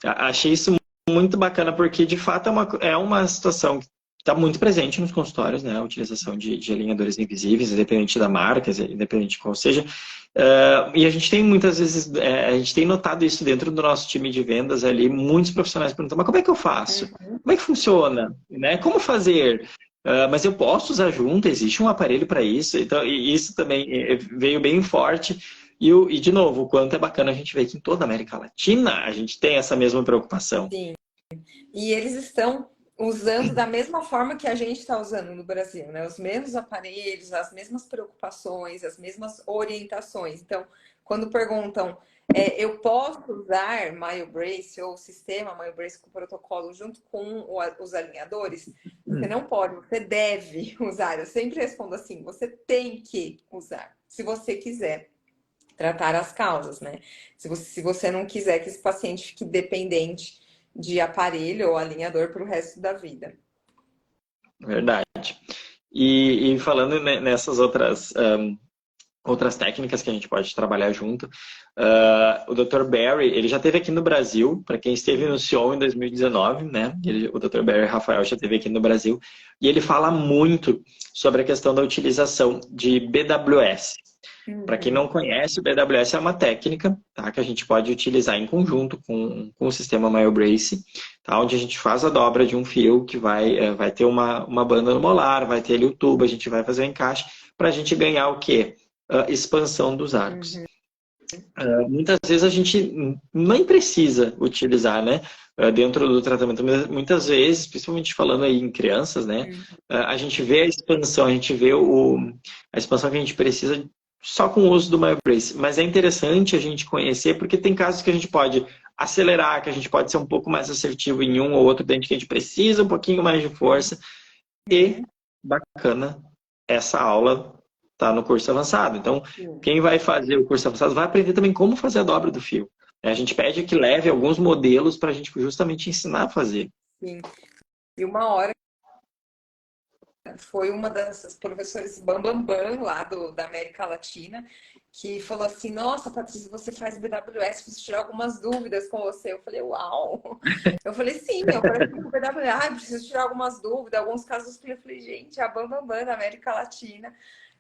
Achei isso muito bacana, porque de fato é uma situação que está muito presente nos consultórios, né? A utilização de alinhadores invisíveis, independente da marca, independente de qual seja. E a gente tem muitas vezes, a gente tem notado isso dentro do nosso time de vendas ali, muitos profissionais perguntam, mas como é que eu faço? Uhum. Como é que funciona? Né? Como fazer? Mas eu posso usar junto, existe um aparelho para isso, então e isso também veio bem forte. E, de novo, o quanto é bacana a gente ver que em toda a América Latina a gente tem essa mesma preocupação. Sim. E eles estão usando da mesma forma que a gente está usando no Brasil, né? Os mesmos aparelhos, as mesmas preocupações, as mesmas orientações. Então, quando perguntam, eu posso usar MyoBrace ou o sistema MyoBrace com protocolo junto com os alinhadores? Você não pode, você deve usar. Eu sempre respondo assim: você tem que usar, se você quiser tratar as causas, né? Se você não quiser que esse paciente fique dependente de aparelho ou alinhador para o resto da vida. Verdade. E falando nessas outras técnicas que a gente pode trabalhar junto, o Dr. Barry, ele já esteve aqui no Brasil, para quem esteve no Sion em 2019, né? O Dr. Barry Rafael já esteve aqui no Brasil, e ele fala muito sobre a questão da utilização de BWS. Para quem não conhece, o BWS é uma técnica, tá, que a gente pode utilizar em conjunto com o sistema MyoBrace, tá, onde a gente faz a dobra de um fio que vai ter uma banda no molar, vai ter ali o tubo, a gente vai fazer o encaixe para a gente ganhar o quê? Expansão dos arcos. Muitas vezes a gente nem precisa utilizar, né? Dentro do tratamento, muitas vezes, principalmente falando aí em crianças, né? A gente vê a expansão, a gente vê a expansão que a gente precisa só com o uso do MyoBrace. Mas é interessante a gente conhecer, porque tem casos que a gente pode acelerar, que a gente pode ser um pouco mais assertivo em um ou outro dente, que a gente precisa um pouquinho mais de força. E, bacana, essa aula tá no curso avançado. Então, quem vai fazer o curso avançado vai aprender também como fazer a dobra do fio. A gente pede que leve alguns modelos para a gente justamente ensinar a fazer. Sim. E uma hora foi uma das professores Bambambam lá da América Latina que falou assim: Nossa, Patrícia, você faz BWS, preciso tirar algumas dúvidas com você. Eu falei: Uau! Eu falei: Sim, eu pratico BWS, preciso tirar algumas dúvidas. Alguns casos eu falei: Gente, a Bambambam da América Latina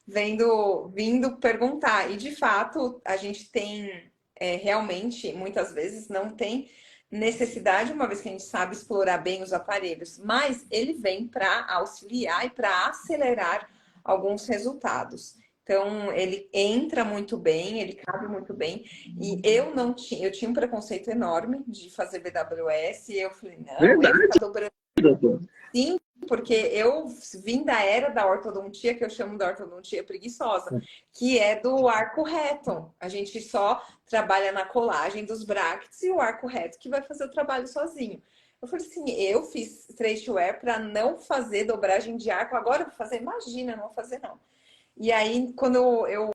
vindo perguntar. E de fato, a gente tem realmente, muitas vezes, não tem necessidade, uma vez que a gente sabe explorar bem os aparelhos, mas ele vem para auxiliar e para acelerar alguns resultados. Então, ele entra muito bem, ele cabe muito bem. E eu tinha um preconceito enorme de fazer BWS, e eu falei, não, eu ficar Verdade, dobrando. doutor. Sim, porque eu vim da era da ortodontia, que eu chamo da ortodontia preguiçosa, que é do arco reto. A gente só trabalha na colagem dos brackets e o arco reto que vai fazer o trabalho sozinho. Eu falei assim, eu fiz straight wear para não fazer dobragem de arco, agora eu vou fazer, imagina, não vou fazer não. E aí, quando eu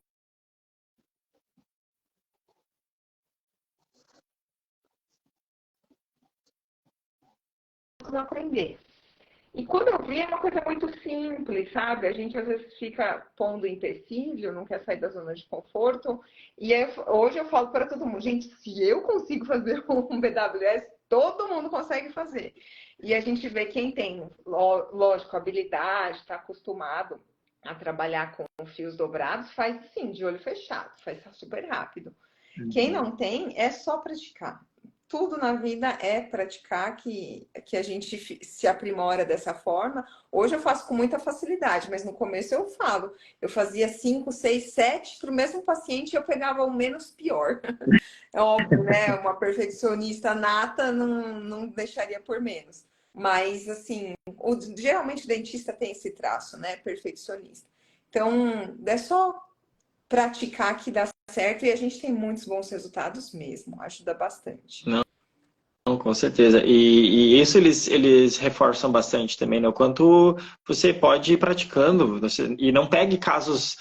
aprender. E quando eu vi, é uma coisa muito simples, sabe? A gente às vezes fica pondo empecilho, não quer sair da zona de conforto. E hoje eu falo para todo mundo, gente, se eu consigo fazer um BWS, todo mundo consegue fazer. E a gente vê quem tem, lógico, habilidade, está acostumado a trabalhar com fios dobrados, faz sim, de olho fechado, faz super rápido. Quem não tem, é só praticar. Tudo na vida é praticar que a gente se aprimora dessa forma. Hoje eu faço com muita facilidade, mas no começo eu falo. Eu fazia 5, 6, 7 para o mesmo paciente e eu pegava o menos pior. É óbvio, né? Uma perfeccionista nata não deixaria por menos. Mas, assim, geralmente o dentista tem esse traço, né? Perfeccionista. Então, é só praticar que dá certo e a gente tem muitos bons resultados mesmo. Ajuda bastante. Não, com certeza. E isso eles reforçam bastante também, né? O quanto você pode ir praticando. E não pegue casos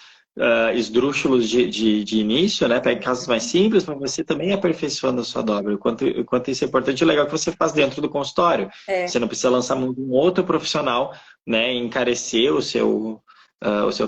esdrúxulos de início, né? Pegue casos mais simples para você também ir aperfeiçoando a sua dobra. O quanto isso é importante e legal que você faz dentro do consultório. Você não precisa lançar mão de um outro profissional, né? Encarecer o seu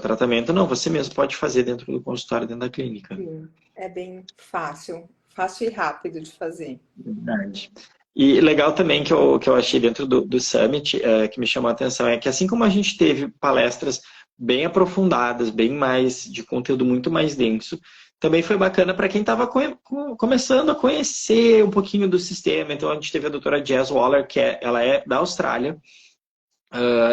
tratamento. Não, você mesmo pode fazer dentro do consultório, dentro da clínica. Sim, é bem fácil. Fácil e rápido de fazer. Verdade. E legal também que eu achei dentro do Summit, que me chamou a atenção, é que assim como a gente teve palestras bem aprofundadas, bem mais, de conteúdo muito mais denso, também foi bacana para quem estava começando a conhecer um pouquinho do sistema. Então a gente teve a doutora Jazz Waller, ela é da Austrália.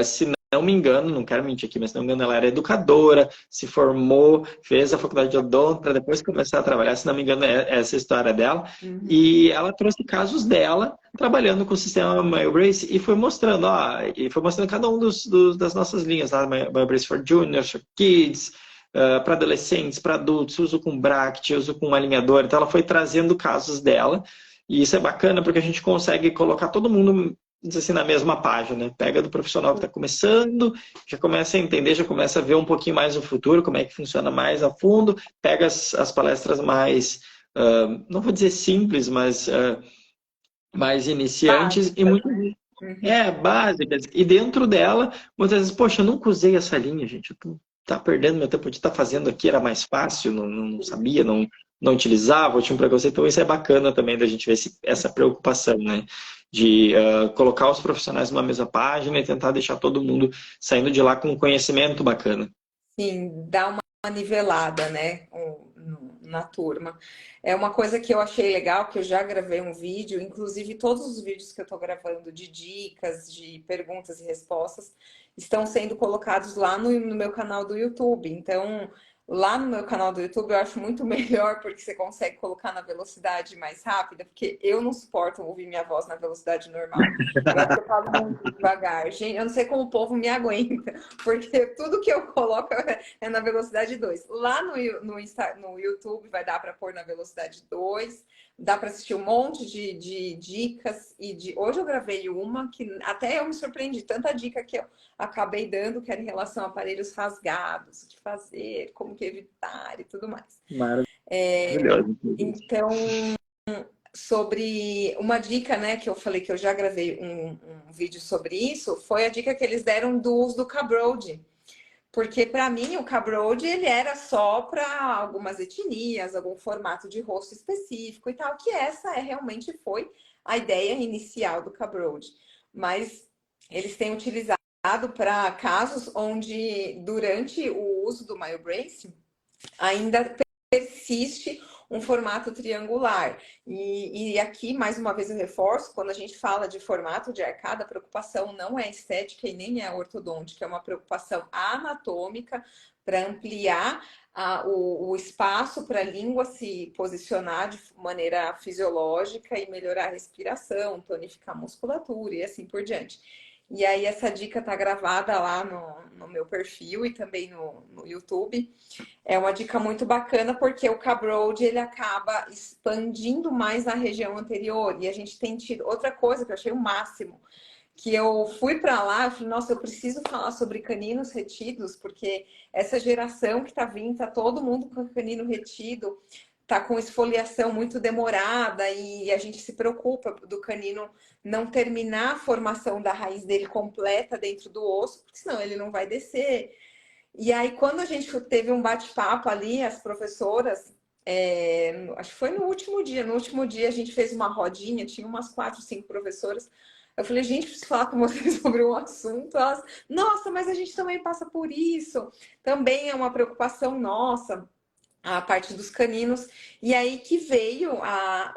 Se não me engano, não quero mentir aqui, mas se não me engano, ela era educadora, se formou, fez a faculdade de odonto para depois começar a trabalhar. Se não me engano, é essa a história dela. Uhum. E ela trouxe casos dela trabalhando com o sistema MyoBrace e foi mostrando, e foi mostrando cada um das nossas linhas, tá? MyoBrace for Juniors, for Kids, para adolescentes, para adultos, uso com bracket, uso com alinhador. Então ela foi trazendo casos dela. E isso é bacana porque a gente consegue colocar todo mundo dizer assim, na mesma página. Né? Pega do profissional que está começando, já começa a entender, já começa a ver um pouquinho mais o futuro, como é que funciona mais a fundo, pega as palestras mais, não vou dizer simples, mas mais iniciantes e Básicas, muito né? Uhum. básicas. E dentro dela, muitas vezes, poxa, eu nunca usei essa linha, gente. Tá perdendo meu tempo de estar fazendo aqui, era mais fácil, não sabia, não utilizava, eu tinha um preconceito. Então, isso é bacana também da gente ver essa preocupação, né? De colocar os profissionais numa mesma página e tentar deixar todo mundo saindo de lá com um conhecimento bacana. Sim, dá uma nivelada, né, na turma. É uma coisa que eu achei legal, que eu já gravei um vídeo, inclusive todos os vídeos que eu estou gravando de dicas, de perguntas e respostas, estão sendo colocados lá no meu canal do YouTube. Então, lá no meu canal do YouTube eu acho muito melhor, porque você consegue colocar na velocidade mais rápida, porque eu não suporto ouvir minha voz na velocidade normal. Eu acho que eu falo muito devagar. Gente, eu não sei como o povo me aguenta. Porque tudo que eu coloco é na velocidade 2. Lá no YouTube vai dar para pôr na velocidade 2. Dá para assistir um monte de dicas. Hoje eu gravei uma que até eu me surpreendi. Tanta dica que eu acabei dando, que era em relação a aparelhos rasgados, de fazer, como que evitar e tudo mais. Maravilhoso. Então, sobre uma dica, né, que eu falei que eu já gravei um vídeo sobre isso, foi a dica que eles deram do uso do K-Broad. Porque para mim o K-Broad ele era só para algumas etnias, algum formato de rosto específico e tal, que essa realmente foi a ideia inicial do K-Broad. Mas eles têm utilizado para casos onde durante o uso do MyoBrace ainda persiste um formato triangular. E aqui, mais uma vez, eu reforço, quando a gente fala de formato de arcada, a preocupação não é estética e nem é ortodôntica, é uma preocupação anatômica para ampliar o espaço para a língua se posicionar de maneira fisiológica e melhorar a respiração, tonificar a musculatura e assim por diante. E aí essa dica tá gravada lá no meu perfil e também no YouTube. É uma dica muito bacana porque o K-Broad ele acaba expandindo mais na região anterior e a gente tem tido outra coisa que eu achei o máximo, que eu fui para lá, eu falei, nossa, eu preciso falar sobre caninos retidos, porque essa geração que tá vindo, tá todo mundo com canino retido, tá com esfoliação muito demorada e a gente se preocupa do canino não terminar a formação da raiz dele completa dentro do osso, porque senão ele não vai descer. E aí, quando a gente teve um bate-papo ali, as professoras, acho que foi no último dia a gente fez uma rodinha, tinha umas 4, 5 professoras. Eu falei, gente, preciso falar com vocês sobre um assunto. Elas, nossa, mas a gente também passa por isso. Também é uma preocupação nossa, a parte dos caninos. E aí que veio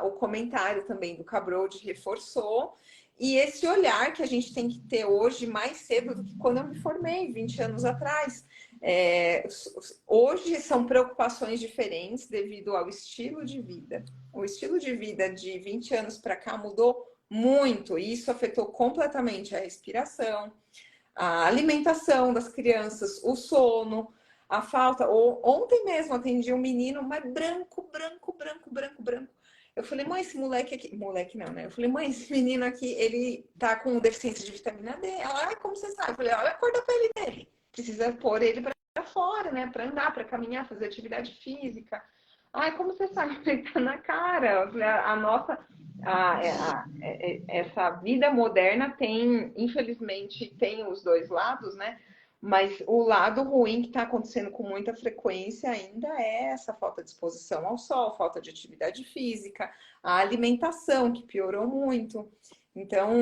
o comentário também do Cabrold, reforçou. E esse olhar que a gente tem que ter hoje mais cedo do que quando eu me formei, 20 anos atrás. Hoje são preocupações diferentes devido ao estilo de vida. O estilo de vida de 20 anos para cá mudou muito e isso afetou completamente a respiração, a alimentação das crianças, o sono, a falta. Ontem mesmo atendi um menino, mas branco, branco, branco, branco, branco. Eu falei, mãe, esse moleque aqui. Moleque não, né? Eu falei, mãe, esse menino aqui, ele tá com deficiência de vitamina D. Ela, como você sabe? Eu falei, olha a cor da pele dele. Precisa pôr ele para fora, né? Para andar, para caminhar, fazer atividade física. Ai, como você sabe? Ele tá na cara. A nossa. Essa vida moderna tem, infelizmente, tem os dois lados, né? Mas o lado ruim que está acontecendo com muita frequência ainda é essa falta de exposição ao sol, falta de atividade física, a alimentação, que piorou muito. Então,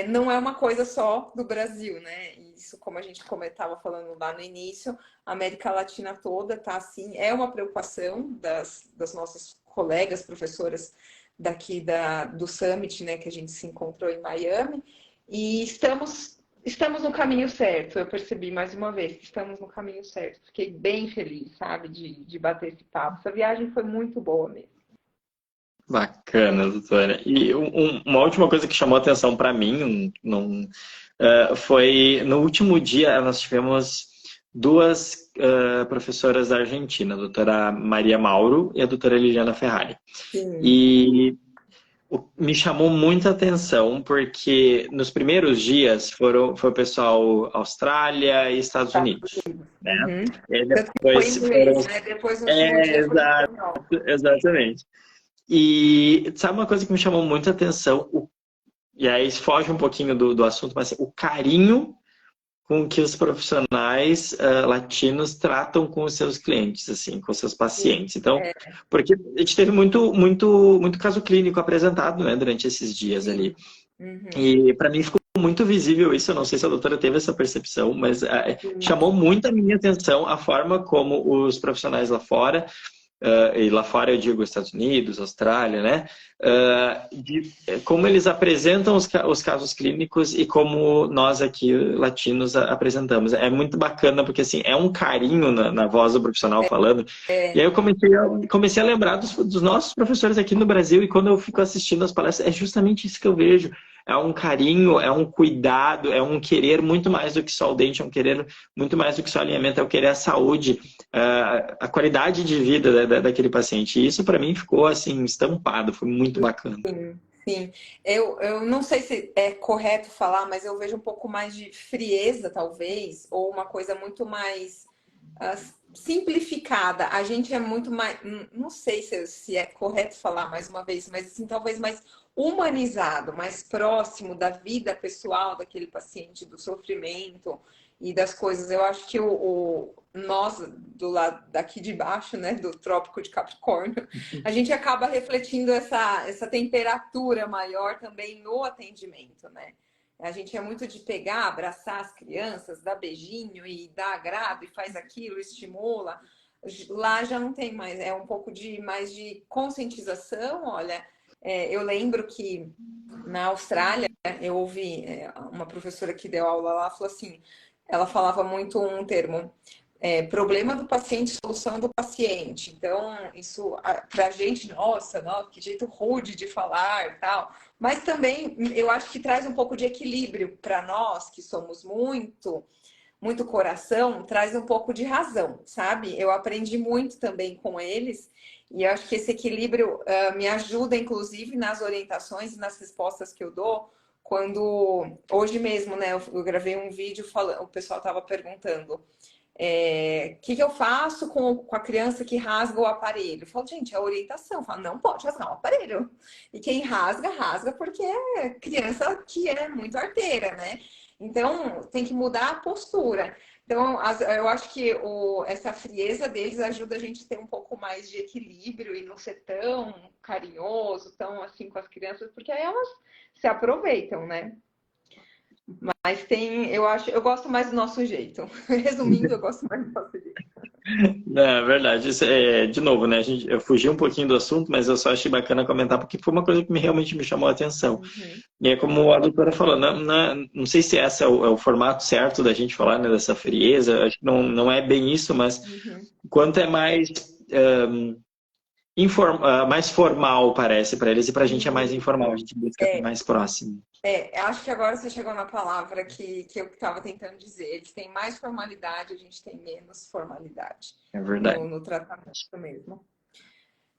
não é uma coisa só do Brasil, né? Isso, como a gente estava falando lá no início, a América Latina toda está assim, é uma preocupação das nossas colegas professoras daqui do Summit, né, que a gente se encontrou em Miami, e estamos no caminho certo. Eu percebi mais uma vez que estamos no caminho certo. Fiquei bem feliz, sabe, de bater esse papo. Essa viagem foi muito boa mesmo. Bacana, doutora. E uma última coisa que chamou atenção para mim foi no último dia nós tivemos duas professoras da Argentina, a doutora Maria Mauro e a doutora Liliana Ferrari. Sim. E me chamou muita atenção porque nos primeiros dias foi o pessoal Austrália e Estados Unidos, né? Uhum. E depois foi inglês, né? Depois no último dia foi espanhol. Exatamente. E sabe uma coisa que me chamou muita atenção, e aí foge um pouquinho do assunto, mas o carinho com que os profissionais latinos tratam com os seus clientes, assim, com os seus pacientes. Então, porque a gente teve muito caso clínico apresentado, né, durante esses dias ali. Uhum. E para mim ficou muito visível isso, eu não sei se a doutora teve essa percepção, mas chamou muito a minha atenção a forma como os profissionais lá fora, e lá fora eu digo Estados Unidos, Austrália, né? De como eles apresentam os casos clínicos e como nós aqui latinos apresentamos. É muito bacana porque assim é um carinho na voz do profissional falando. E aí eu comecei a lembrar dos nossos professores aqui no Brasil e quando eu fico assistindo as palestras é justamente isso que eu vejo. É um carinho, é um cuidado, é um querer muito mais do que só o dente, é um querer muito mais do que só o alinhamento, é o querer a saúde, a qualidade de vida daquele paciente. E isso para mim ficou assim estampado, foi muito bacana. Sim, sim. Eu não sei se é correto falar, mas eu vejo um pouco mais de frieza, talvez, ou uma coisa muito mais simplificada. A gente é muito mais, não sei se é correto falar mais uma vez, mas assim, talvez mais humanizado, mais próximo da vida pessoal daquele paciente, do sofrimento e das coisas. Eu acho que nós, do lado daqui de baixo, né, do Trópico de Capricórnio, a gente acaba refletindo essa temperatura maior também no atendimento, né? A gente é muito de pegar, abraçar as crianças, dar beijinho e dar agrado e faz aquilo, estimula. Lá já não tem mais, é um pouco mais de conscientização. Olha, eu lembro que na Austrália eu ouvi uma professora que deu aula lá, falou assim, ela falava muito um termo, problema do paciente, solução do paciente. Então, isso pra gente, nossa, que jeito rude de falar e tal. Mas também eu acho que traz um pouco de equilíbrio para nós, que somos muito coração, traz um pouco de razão, sabe? Eu aprendi muito também com eles e eu acho que esse equilíbrio me ajuda, inclusive, nas orientações e nas respostas que eu dou. Quando, hoje mesmo, né, eu gravei um vídeo, o pessoal estava perguntando o que eu faço com a criança que rasga o aparelho? Eu falo, gente, é orientação. Eu falo, não pode rasgar o aparelho. E quem rasga, rasga porque é criança que é muito arteira, né? Então, tem que mudar a postura. Então, eu acho que essa frieza deles ajuda a gente a ter um pouco mais de equilíbrio e não ser tão carinhoso, tão assim com as crianças, porque aí elas se aproveitam, né? Mas eu gosto mais do nosso jeito. Resumindo, eu gosto mais do nosso jeito. É verdade. Isso de novo, né? Eu fugi um pouquinho do assunto, mas eu só achei bacana comentar porque foi uma coisa que realmente me chamou a atenção. Uhum. E é como a doutora falou, não sei se esse é o formato certo da gente falar, né, dessa frieza, acho que não é bem isso, mas quanto é mais mais formal parece para eles e para a gente é mais informal, a gente busca estar mais próximo. Acho que agora você chegou na palavra que eu estava tentando dizer. Eles têm mais formalidade, a gente tem menos formalidade. É verdade. No tratamento mesmo.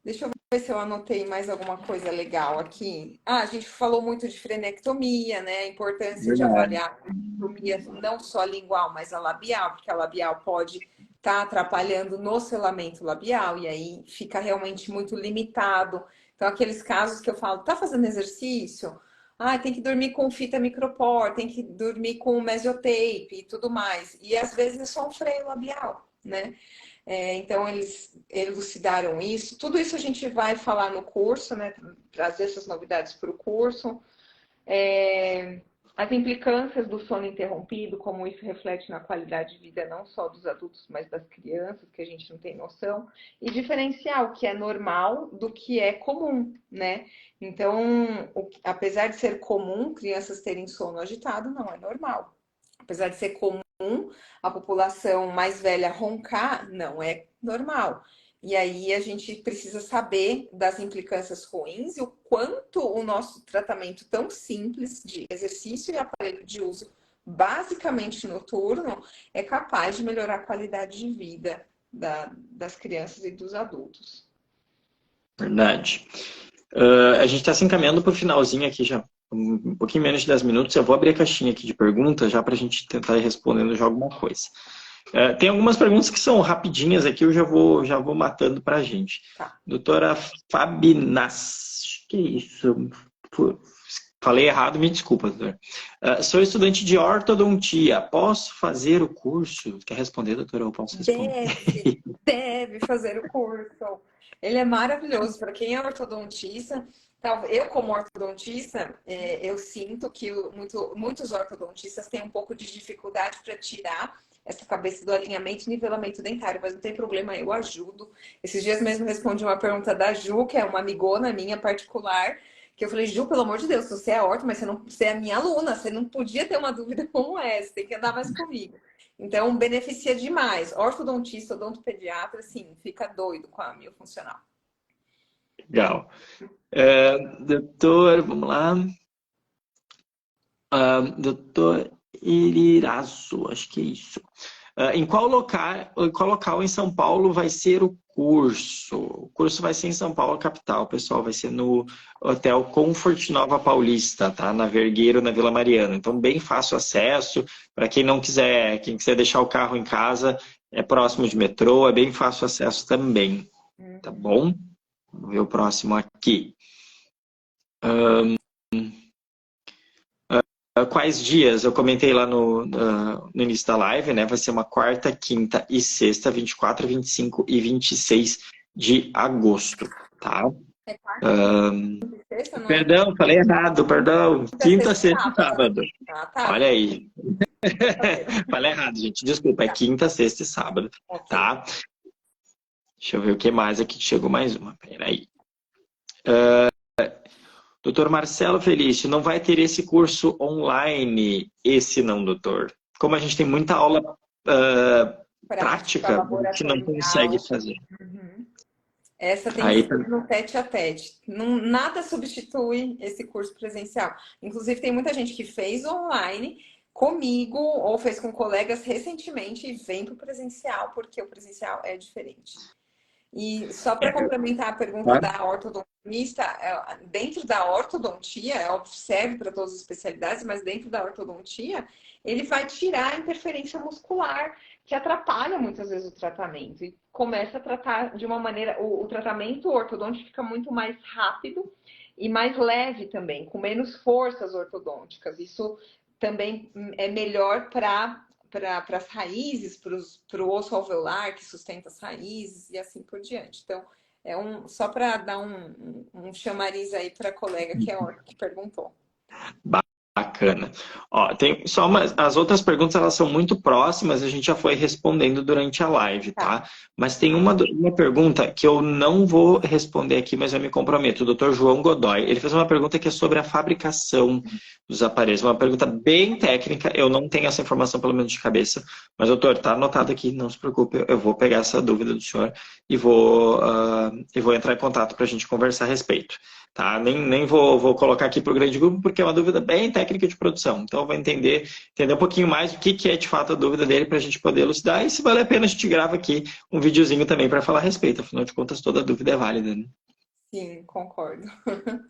Deixa eu ver se eu anotei mais alguma coisa legal aqui. A gente falou muito de frenectomia, né? A importância de avaliar a frenectomia, não só lingual, mas a labial, porque a labial pode estar atrapalhando no selamento labial, e aí fica realmente muito limitado. Então, aqueles casos que eu falo, tá fazendo exercício? Ah, tem que dormir com fita micropor, tem que dormir com mesotape e tudo mais. E às vezes é só um freio labial, né? Então, eles elucidaram isso. Tudo isso a gente vai falar no curso, né? Trazer essas novidades para o curso. As implicâncias do sono interrompido, como isso reflete na qualidade de vida não só dos adultos, mas das crianças, que a gente não tem noção, e diferenciar o que é normal do que é comum, né? Então, apesar de ser comum crianças terem sono agitado, não é normal. Apesar de ser comum a população mais velha roncar, não é normal. E aí a gente precisa saber das implicâncias ruins e o quanto o nosso tratamento tão simples de exercício e aparelho de uso basicamente noturno é capaz de melhorar a qualidade de vida das crianças e dos adultos. Verdade. A gente está se encaminhando para o finalzinho aqui já. Um pouquinho menos de 10 minutos. Eu vou abrir a caixinha aqui de perguntas já para a gente tentar ir respondendo já alguma coisa. Tem algumas perguntas que são rapidinhas aqui, eu já vou matando para a gente. Tá. Doutora Fabinas, que isso? Falei errado, me desculpa, doutora. Sou estudante de ortodontia, posso fazer o curso? Quer responder, doutora? Eu posso responder. Deve fazer o curso. Ele é maravilhoso para quem é ortodontista. Eu, como ortodontista, eu sinto que muitos ortodontistas têm um pouco de dificuldade para tirar essa cabeça do alinhamento e nivelamento dentário, mas não tem problema, eu ajudo. Esses dias mesmo respondi uma pergunta da Ju, que é uma amigona minha particular, que eu falei, Ju, pelo amor de Deus, você é orto, mas você é minha aluna, você não podia ter uma dúvida como essa, tem que andar mais comigo. Então, beneficia demais. Ortodontista, odontopediatra, assim, fica doido com a miofuncional. Legal. Doutor, vamos lá. Doutor Irirazo, acho que é isso. Em qual local em São Paulo vai ser o curso? O curso vai ser em São Paulo, capital, pessoal. Vai ser no Hotel Comfort Nova Paulista, tá? Na Vergueiro, na Vila Mariana. Então, bem fácil acesso. Para quem quem quiser deixar o carro em casa, é próximo de metrô, é bem fácil acesso também. Tá bom? Vamos ver o próximo aqui. Quais dias? Eu comentei lá no início da live, né? Vai ser uma quarta, quinta e sexta, 24, 25 e 26 de agosto, tá? É quarta, sexta, não é? Perdão, falei errado, perdão. Quinta, sexta e sábado. Ah, tá. Olha aí. Falei errado, gente. Desculpa, é quinta, sexta e sábado, tá? Deixa eu ver o que mais aqui. Chegou mais uma. Peraí. Doutor Marcelo Felício, não vai ter esse curso online? Esse não, doutor. Como a gente tem muita aula prática, a gente não consegue fazer. Essa tem que ser no tete-a-tete. Nada substitui esse curso presencial. Inclusive, tem muita gente que fez online comigo ou fez com colegas recentemente e vem para o presencial, porque o presencial é diferente. E só para complementar a pergunta da ortodontista, dentro da ortodontia, é óbvio, serve para todas as especialidades, mas dentro da ortodontia, ele vai tirar a interferência muscular, que atrapalha muitas vezes o tratamento. E começa a tratar de uma maneira... O tratamento ortodôntico fica muito mais rápido e mais leve também, com menos forças ortodônticas. Isso também é melhor para as raízes, para o osso alveolar que sustenta as raízes e assim por diante. Então, só para dar um chamariz aí para a colega que perguntou. Bacana. Ó, tem só as outras perguntas, elas são muito próximas, a gente já foi respondendo durante a live, tá? Mas tem uma pergunta que eu não vou responder aqui, mas eu me comprometo. O Dr. João Godoy, ele fez uma pergunta que é sobre a fabricação dos aparelhos. Uma pergunta bem técnica, eu não tenho essa informação pelo menos de cabeça, mas doutor, tá anotado aqui, não se preocupe, eu vou pegar essa dúvida do senhor e vou entrar em contato para a gente conversar a respeito. Tá? Nem vou colocar aqui para o grande grupo, porque é uma dúvida bem técnica de produção. Então, eu vou entender um pouquinho mais o que é de fato a dúvida dele para a gente poder elucidar. E se vale a pena, a gente grava aqui um videozinho também para falar a respeito. Afinal de contas, toda dúvida é válida, né? Sim, concordo.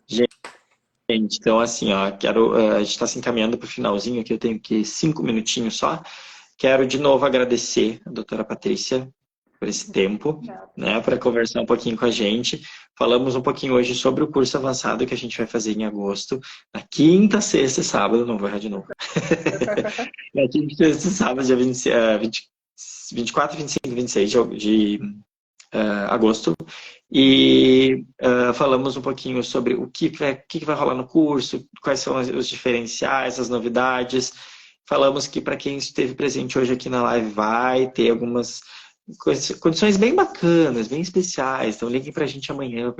Gente, então assim, ó, a gente está se encaminhando para o finalzinho aqui, eu tenho que 5 minutinhos só. Quero de novo agradecer a doutora Patrícia por esse tempo, né, para conversar um pouquinho com a gente. Falamos um pouquinho hoje sobre o curso avançado que a gente vai fazer em agosto, na quinta, sexta e sábado, não vou errar de novo. Na quinta, sexta e sábado, dia 24, 25 e 26 de agosto. E falamos um pouquinho sobre o que vai rolar no curso, quais são os diferenciais, as novidades. Falamos que para quem esteve presente hoje aqui na live vai ter algumas condições bem bacanas, bem especiais. Então liguem para a gente amanhã,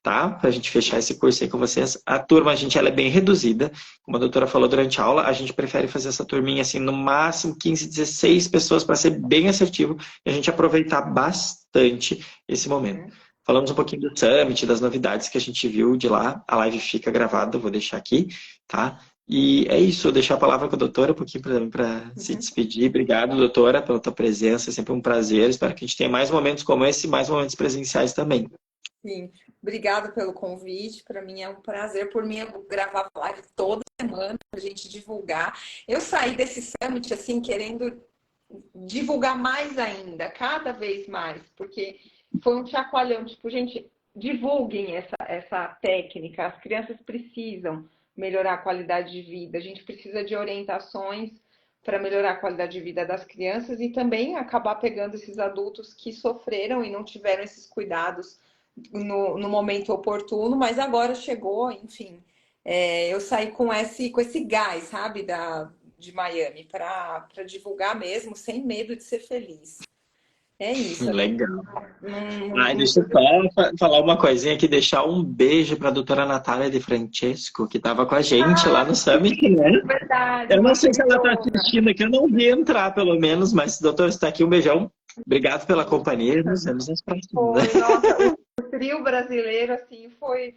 tá? Para a gente fechar esse curso aí com vocês. A turma, ela é bem reduzida. Como a doutora falou durante a aula, a gente prefere fazer essa turminha assim, no máximo 15, 16 pessoas para ser bem assertivo e a gente aproveitar bastante esse momento. Falamos um pouquinho do Summit, das novidades que a gente viu de lá. A live fica gravada, vou deixar aqui, tá? E é isso, vou deixar a palavra com a doutora um pouquinho para se despedir. Obrigado, doutora, pela tua presença, é sempre um prazer. Espero que a gente tenha mais momentos como esse e mais momentos presenciais também. Sim, obrigada pelo convite. Para mim é um prazer. Por mim, eu gravar live toda semana para a gente divulgar. Eu saí desse summit assim, querendo divulgar mais ainda, cada vez mais, porque foi um chacoalhão, tipo, gente, divulguem essa técnica, as crianças precisam melhorar a qualidade de vida, a gente precisa de orientações para melhorar a qualidade de vida das crianças e também acabar pegando esses adultos que sofreram e não tiveram esses cuidados no momento oportuno, mas agora chegou, enfim, eu saí com esse gás, sabe, de Miami, para divulgar mesmo, sem medo de ser feliz. É isso. Legal. Deixa eu só falar uma coisinha aqui, deixar um beijo para a doutora Natália de Francesco, que estava com a gente lá no Summit, né? Verdade. Eu não sei se ela está assistindo aqui, eu não vi entrar, pelo menos, mas, doutora, está aqui, um beijão. Obrigado pela companhia, nos vemos nas próximas. Foi, nossa, o trio brasileiro, assim, foi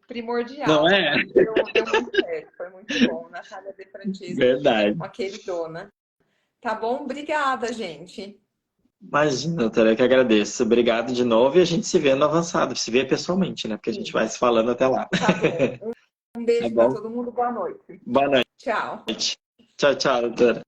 primordial. Não é? Deu muito certo, foi muito bom. Natália de Francesco. Verdade. Uma queridona. Tá bom? Obrigada, gente. Imagina, doutora, eu que agradeço. Obrigado de novo e a gente se vê no avançado, se vê pessoalmente, né? Porque a gente vai se falando até lá. Tá bom. Um beijo para todo mundo. Boa noite. Boa noite. Tchau. Tchau, tchau, doutora.